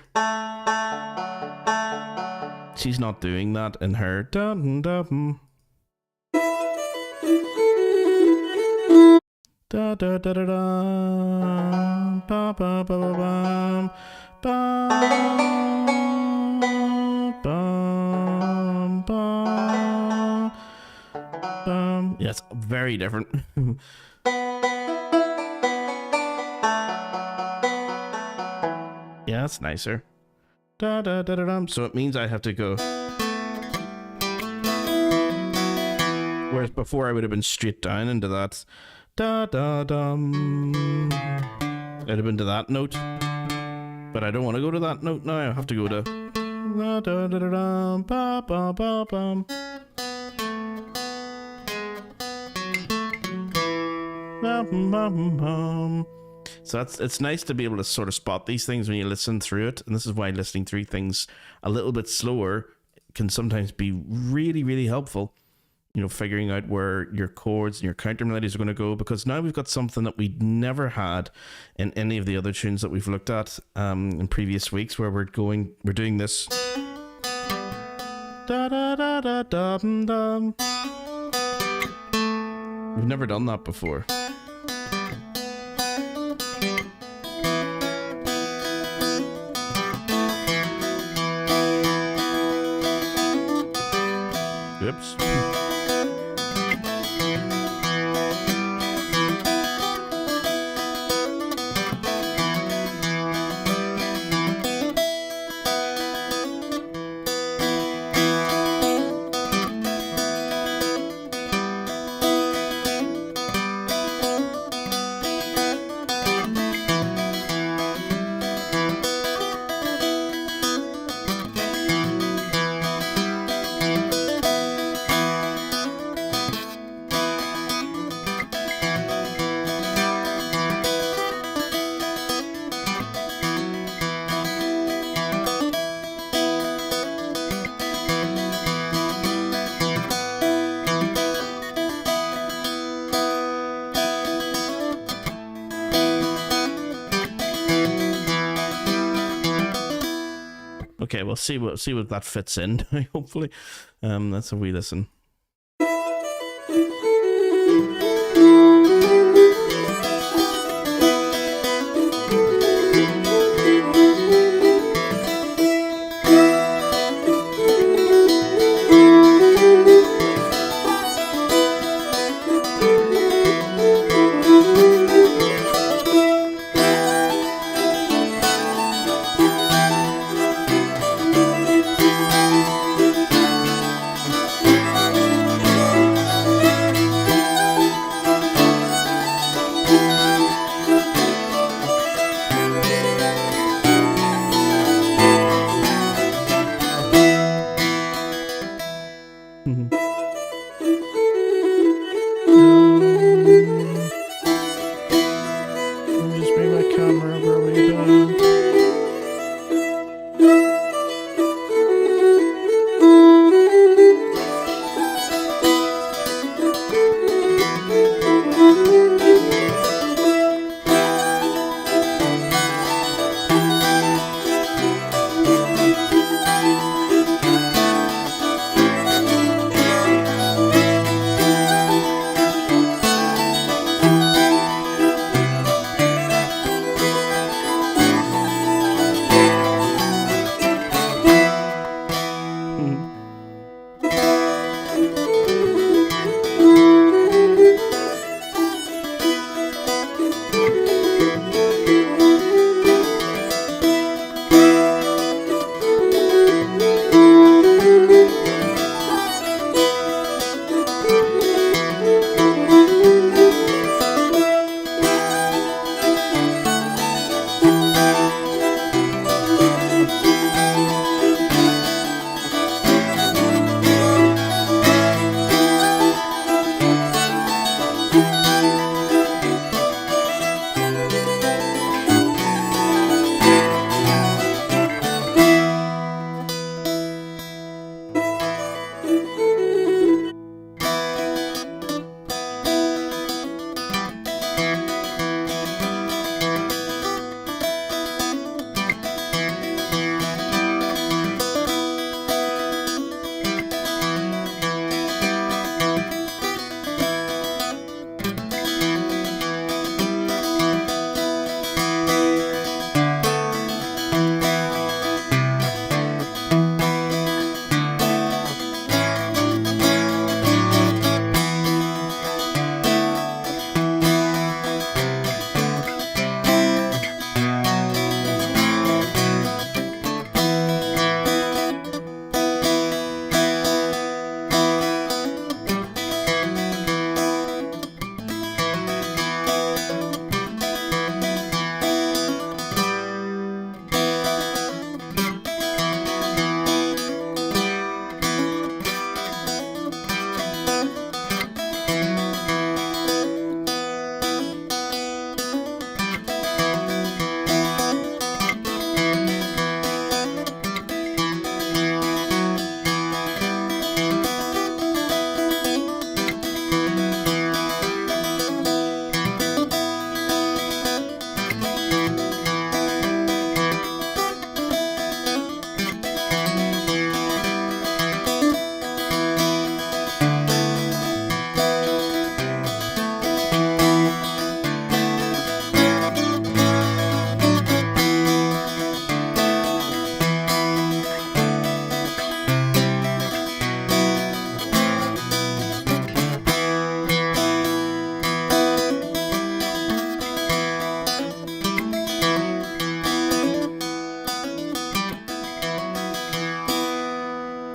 She's not doing that in her dum dum. Da da da da da ba ba ba ba ba ba ba ba. Yeah, it's very different. Yeah, that's nicer. Da da da da da. So it means I have to go. Whereas before I would have been straight down into that. Da da dum. It'd have been to that note, but I don't want to go to that note now. I have to go to da da da da dum ba ba ba bum. So it's nice to be able to sort of spot these things when you listen through it, and this is why listening through things a little bit slower can sometimes be really, really helpful. You know, figuring out where your chords and your counter melodies are going to go, because now we've got something that we never had in any of the other tunes that we've looked at in previous weeks, where we're doing this. Da da da da dum dum. We've never done that before. okay, we'll see what that fits in. Hopefully, that's a wee listen.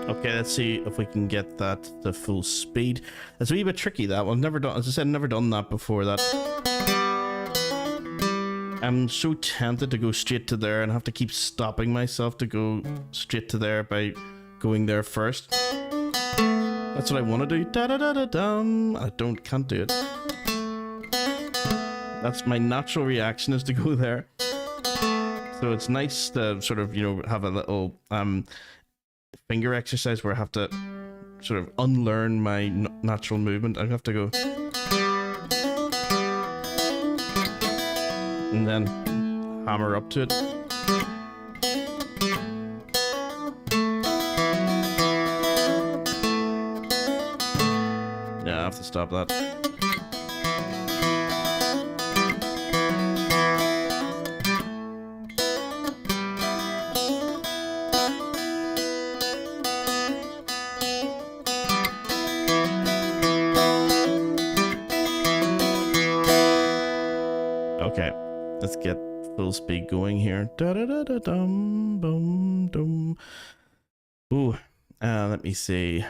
Okay, let's see if we can get that to full speed. It's a wee bit tricky, that one. Never done, as I said, never done that before. That I'm so tempted to go straight to there and have to keep stopping myself to go straight to there by going there first. That's what I want to do. Da da da da dum. I can't do it. That's my natural reaction, is to go there. So it's nice to sort of, you know, have a little finger exercise where I have to sort of unlearn my natural movement. I have to go and then hammer up to it. stop that. Okay, let's get full speed going here. Da da da da dum boom dum. Ooh, let me see.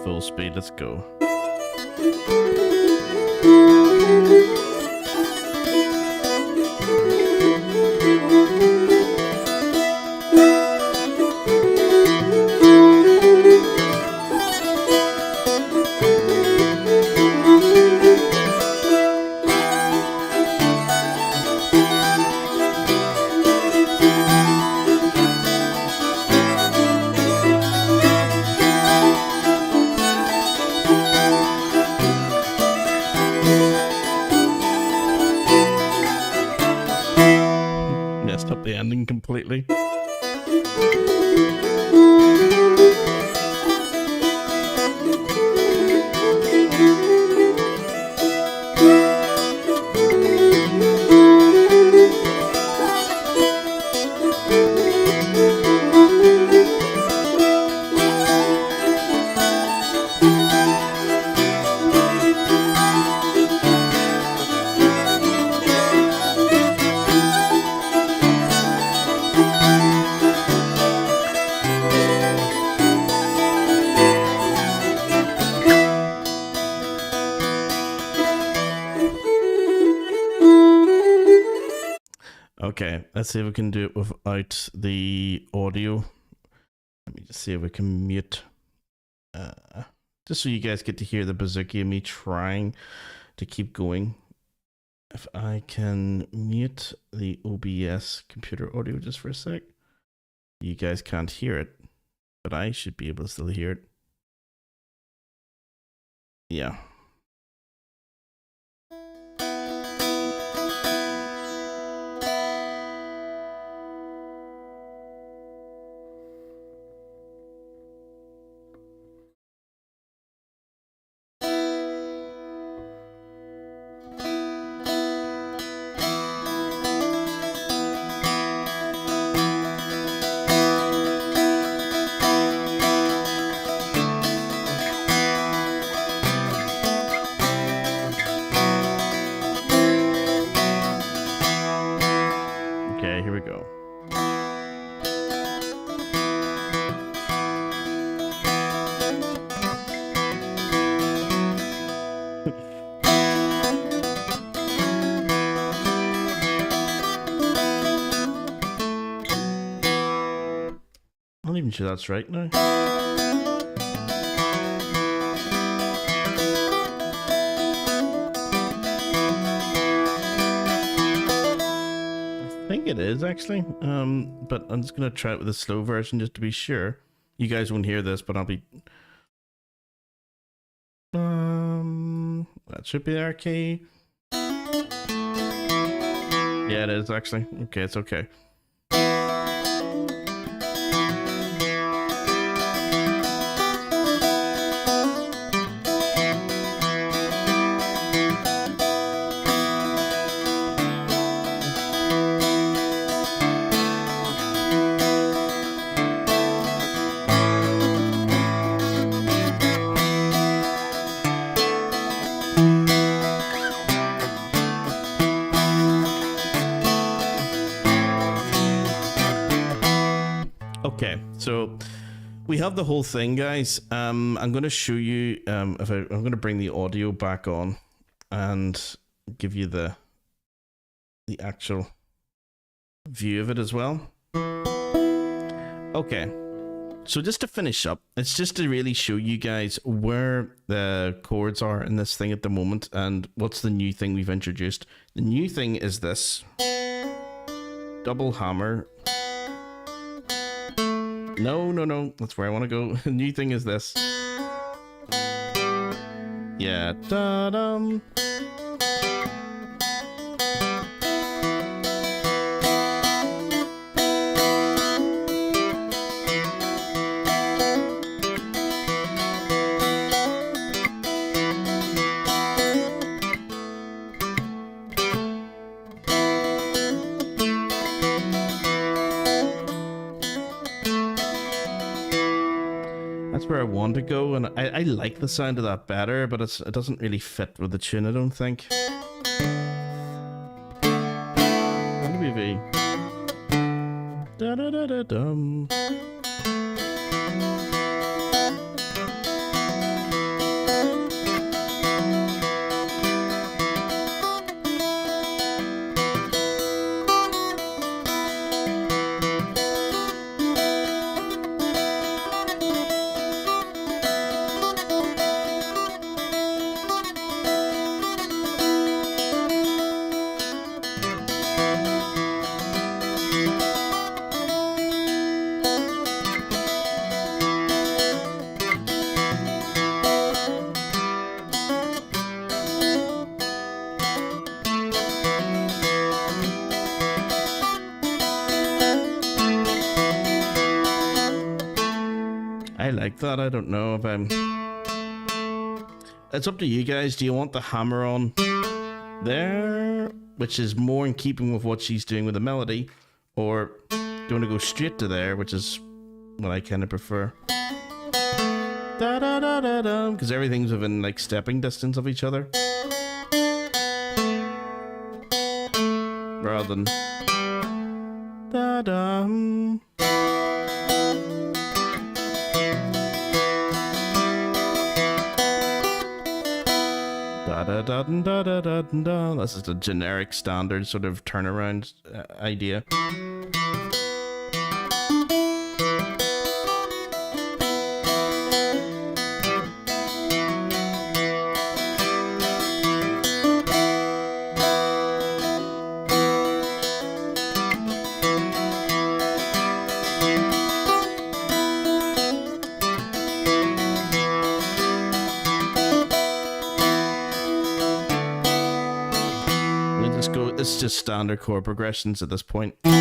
Full speed, let's go. Messed up the ending completely. Okay, let's see if we can do it without the audio. Let me just see if we can mute. Just so you guys get to hear the bazooki of me trying to keep going. If I can mute the OBS computer audio just for a sec. You guys can't hear it, but I should be able to still hear it. Yeah. Okay, here we go. I'm not even sure that's right now. I think it is actually, but I'm just gonna try it with a slow version just to be sure. You guys won't hear this, but I'll be. That should be the R key. Yeah, it is actually. Okay, it's okay. Okay, so we have the whole thing, guys. I'm going to show you. I'm going to bring the audio back on and give you the actual view of it as well. Okay, so just to finish up, it's just to really show you guys where the chords are in this thing at the moment and what's the new thing we've introduced. The new thing is this double hammer. No, that's where I want to go. The new thing is this. Yeah, da-dum. That's where I want to go, and I like the sound of that better, but it doesn't really fit with the tune, I don't think. Maybe. Da da da da dum. I like that. I don't know if I'm... It's up to you guys. Do you want the hammer on there, which is more in keeping with what she's doing with the melody, or do you want to go straight to there, which is what I kind of prefer? Da da da da da, because everything's within like stepping distance of each other, rather than da da. Da da da da da da. This is a generic standard sort of turnaround idea. It's just standard chord progressions at this point. And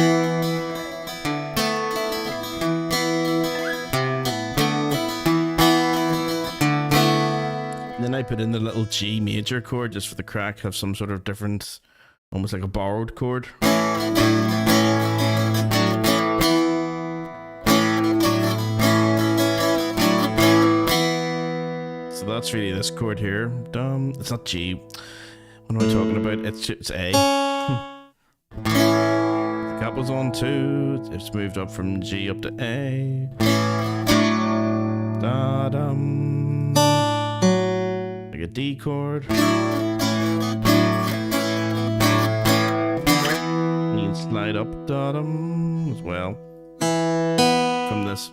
then I put in the little G major chord just for the crack, have some sort of different, almost like a borrowed chord. So that's really this chord here. It's not G. What am I talking about? It's A. The cap was on too. It's moved up from G up to A. Da dum. Like a D chord. You can slide up da dum as well. From this.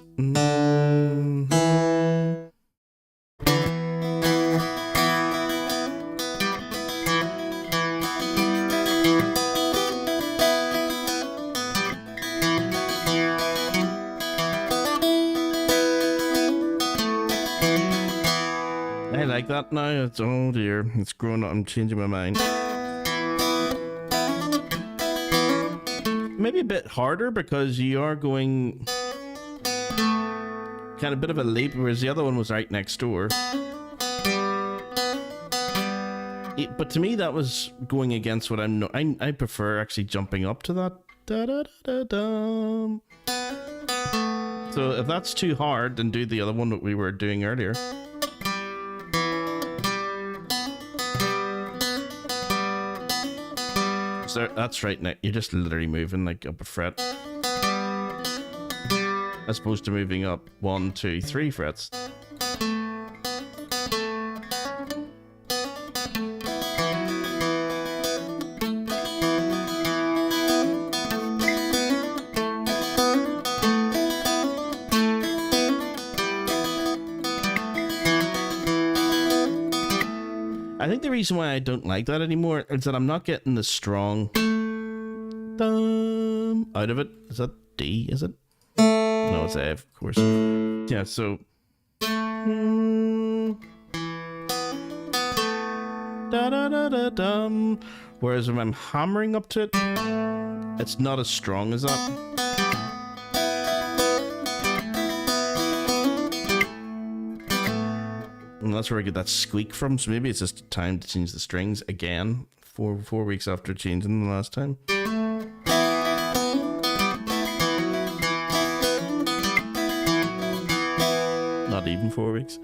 I like that now. It's, oh dear, it's grown up. I'm changing my mind. Maybe a bit harder because you are going kind of a bit of a leap, whereas the other one was right next door. But to me, that was going against what I'm. I prefer actually jumping up to that. Da, da, da, da, da. So if that's too hard, then do the other one that we were doing earlier. So that's right now. You're just literally moving like up a fret, as opposed to moving up 1, 2, 3 frets. think the reason why I don't like that anymore is that I'm not getting the strong dum out of it. Is that D, is it? No, it's A, of course. Yeah, so da da da da dum. Whereas when I'm hammering up to it, it's not as strong as that. And that's where I get that squeak from. So maybe it's just time to change the strings again. Four weeks after changing them the last time. Not even 4 weeks.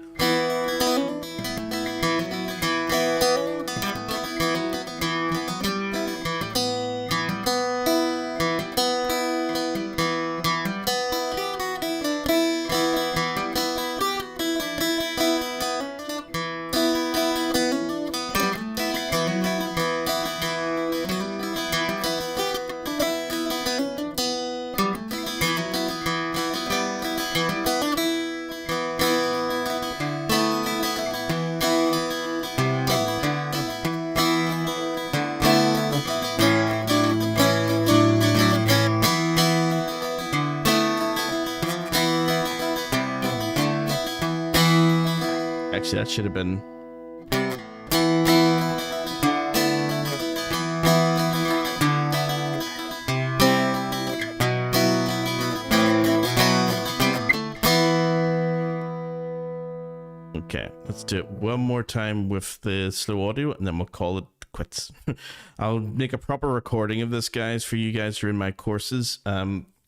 Actually, that should have been... Okay, let's do it one more time with the slow audio, and then we'll call it quits. I'll make a proper recording of this, guys, for you guys who are in my courses.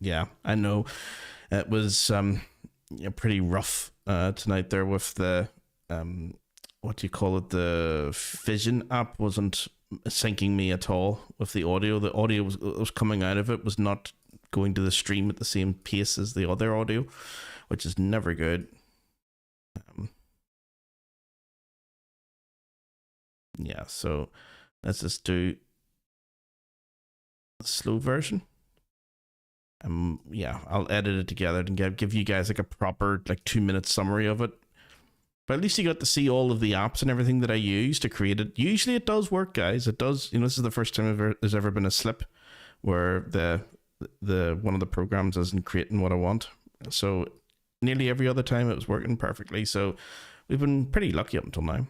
Yeah, I know it was pretty rough tonight there with the... what do you call it? The Vision app wasn't syncing me at all with the audio. The audio was coming out of it was not going to the stream at the same pace as the other audio, which is never good. Yeah, so let's just do the slow version. Yeah, I'll edit it together and give you guys like a proper 2-minute summary of it. But at least you got to see all of the apps and everything that I use to create it. Usually it does work, guys. It does. This is the first time there's ever been a slip where the one of the programs isn't creating what I want. So nearly every other time it was working perfectly. So we've been pretty lucky up until now.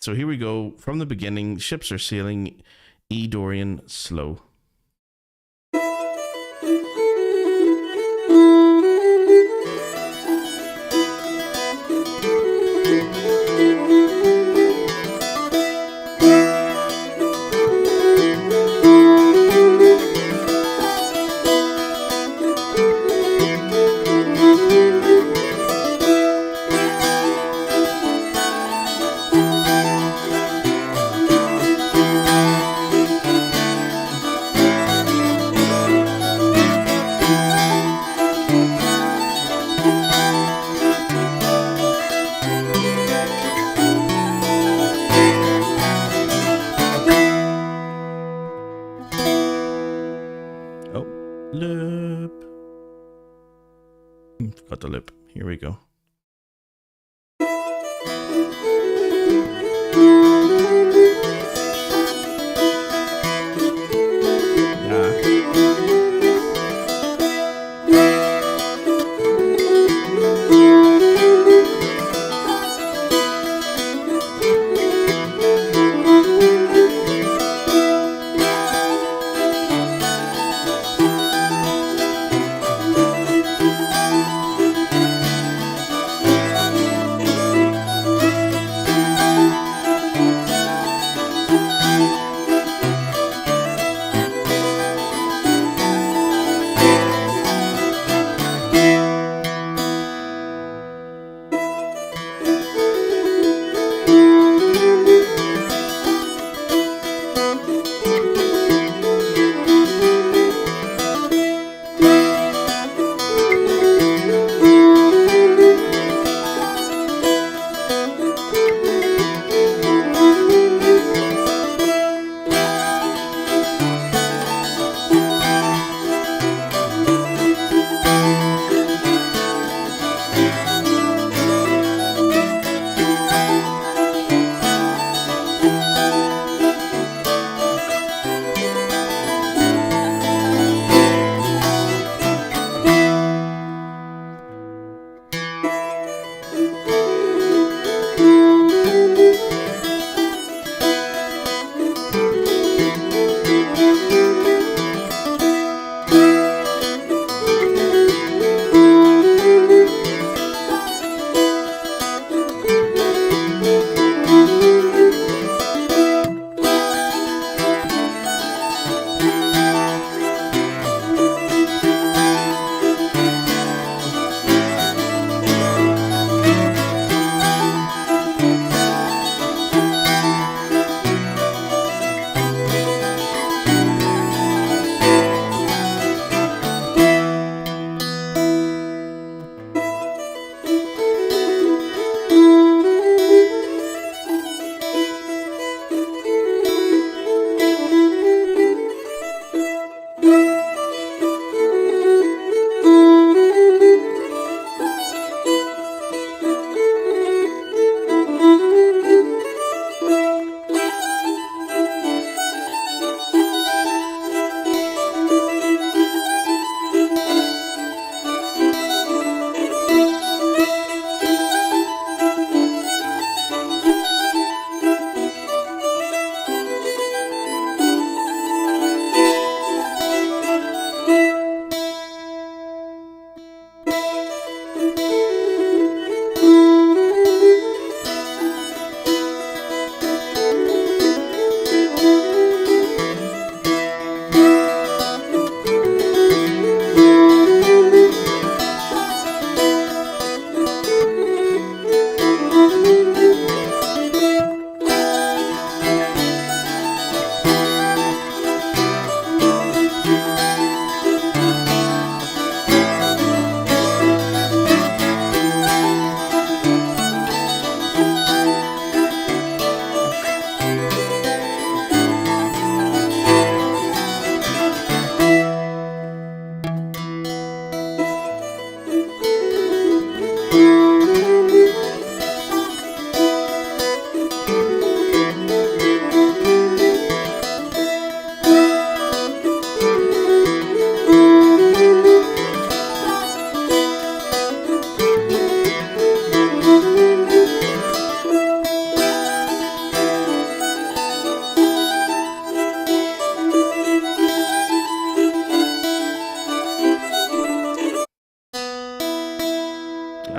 So here we go from the beginning. Ships are sailing. E Dorian slow. Loop. Forgot the loop. Here we go.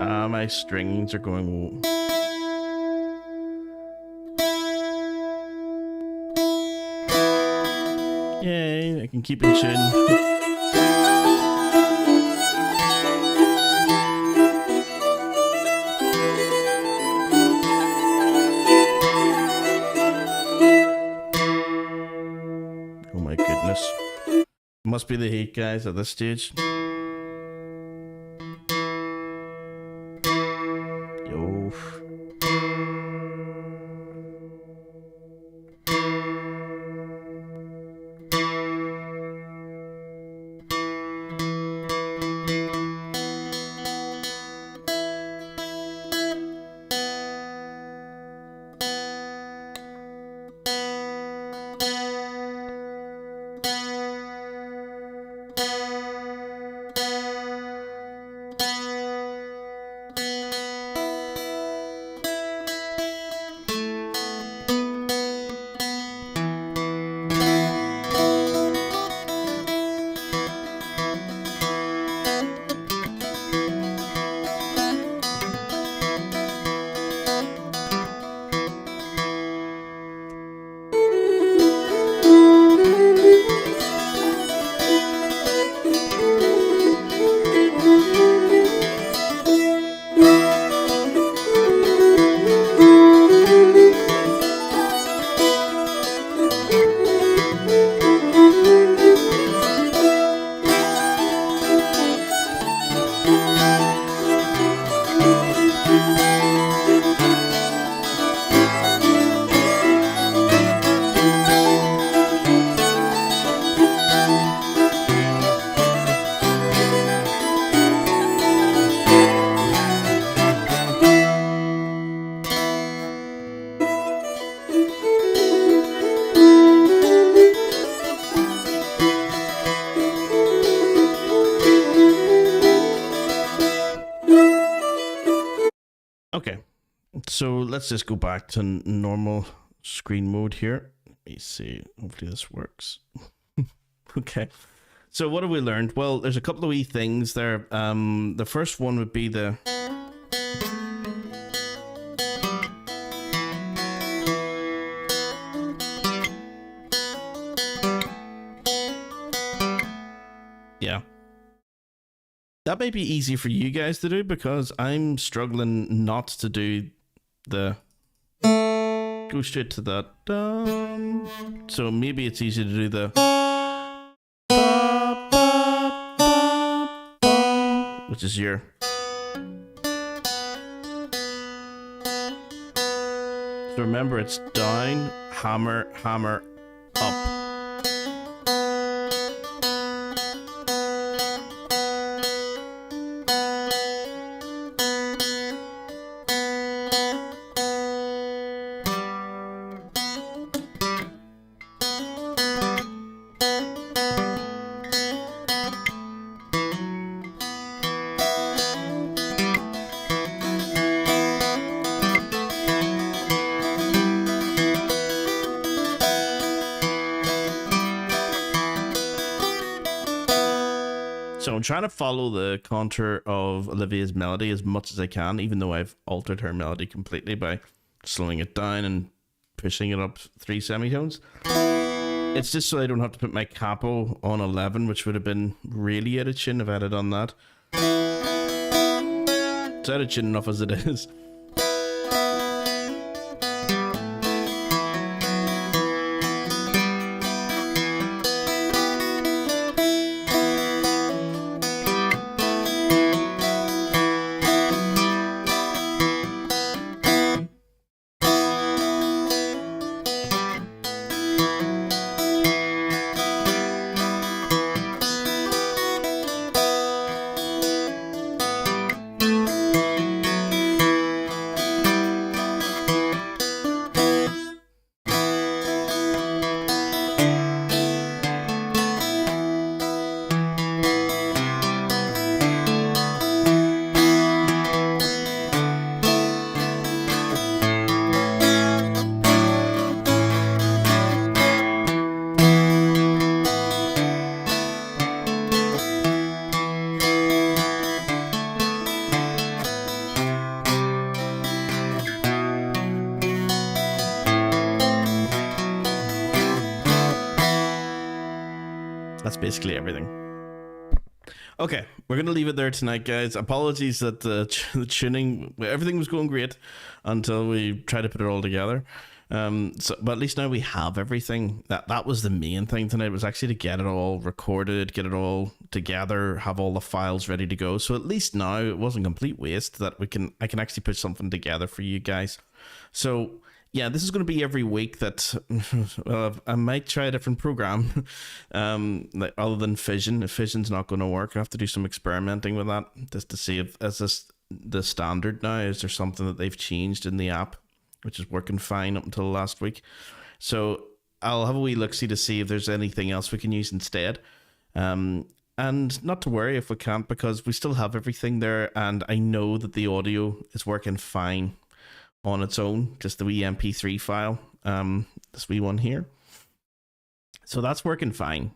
My strings are going. Yay, I can keep in tune. Oh my goodness. Must be the heat, guys, at this stage. Yo. Okay, so let's just go back to normal screen mode here. Let me see. Hopefully this works. Okay. So what have we learned? Well, there's a couple of wee things there. The first one would be the... Yeah. That may be easy for you guys to do because I'm struggling not to do the... Go straight to that. So maybe it's easy to do the... Which is your... So remember, it's down, hammer, hammer, up. So I'm trying to follow the contour of Olivia's melody as much as I can, even though I've altered her melody completely by slowing it down and pushing it up 3 semitones. It's just so I don't have to put my capo on 11, which would have been really out of tune if I had done that. It's out of tune enough as it is. basically everything. Okay, we're going to leave it there tonight, guys. Apologies that the tuning, everything was going great until we tried to put it all together. But at least now we have everything. That was the main thing tonight, was actually to get it all recorded, get it all together, have all the files ready to go. So at least now it wasn't complete waste, that I can actually put something together for you guys. So yeah, this is going to be every week. That I might try a different program, like other than Fission. If Fission's not going to work, I have to do some experimenting with that, just to see if is this the standard now. Is there something that they've changed in the app, which is working fine up until last week? So I'll have a wee look-see to see if there's anything else we can use instead. And not to worry if we can't, because we still have everything there, and I know that the audio is working fine on its own, just the wee MP3 file, this wee one here. So that's working fine.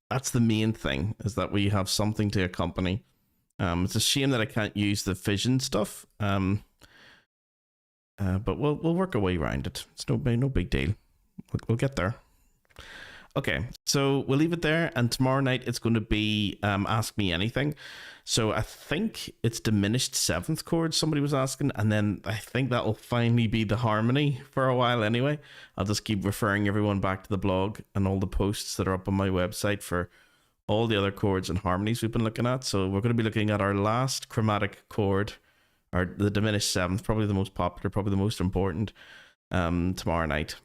That's the main thing, is that we have something to accompany. It's a shame that I can't use the Fission stuff, but we'll work our way around it. It's no big deal. We'll get there. Okay, so we'll leave it there, and tomorrow night it's going to be Ask Me Anything. So I think it's diminished seventh chord, somebody was asking, and then I think that will finally be the harmony for a while anyway. I'll just keep referring everyone back to the blog and all the posts that are up on my website for all the other chords and harmonies we've been looking at. So we're going to be looking at our last chromatic chord, or the diminished seventh, probably the most popular, probably the most important, tomorrow night.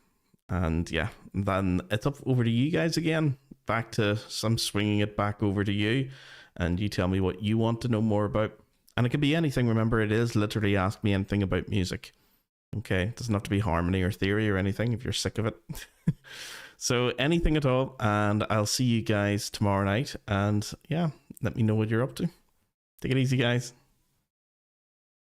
And yeah, then it's up over to you guys again. Back to some swinging it back over to you, and you tell me what you want to know more about. And it can be anything. Remember, it is literally Ask Me Anything about music. Okay, it doesn't have to be harmony or theory or anything if you're sick of it. So anything at all, and I'll see you guys tomorrow night. And yeah, let me know what you're up to. Take it easy, guys.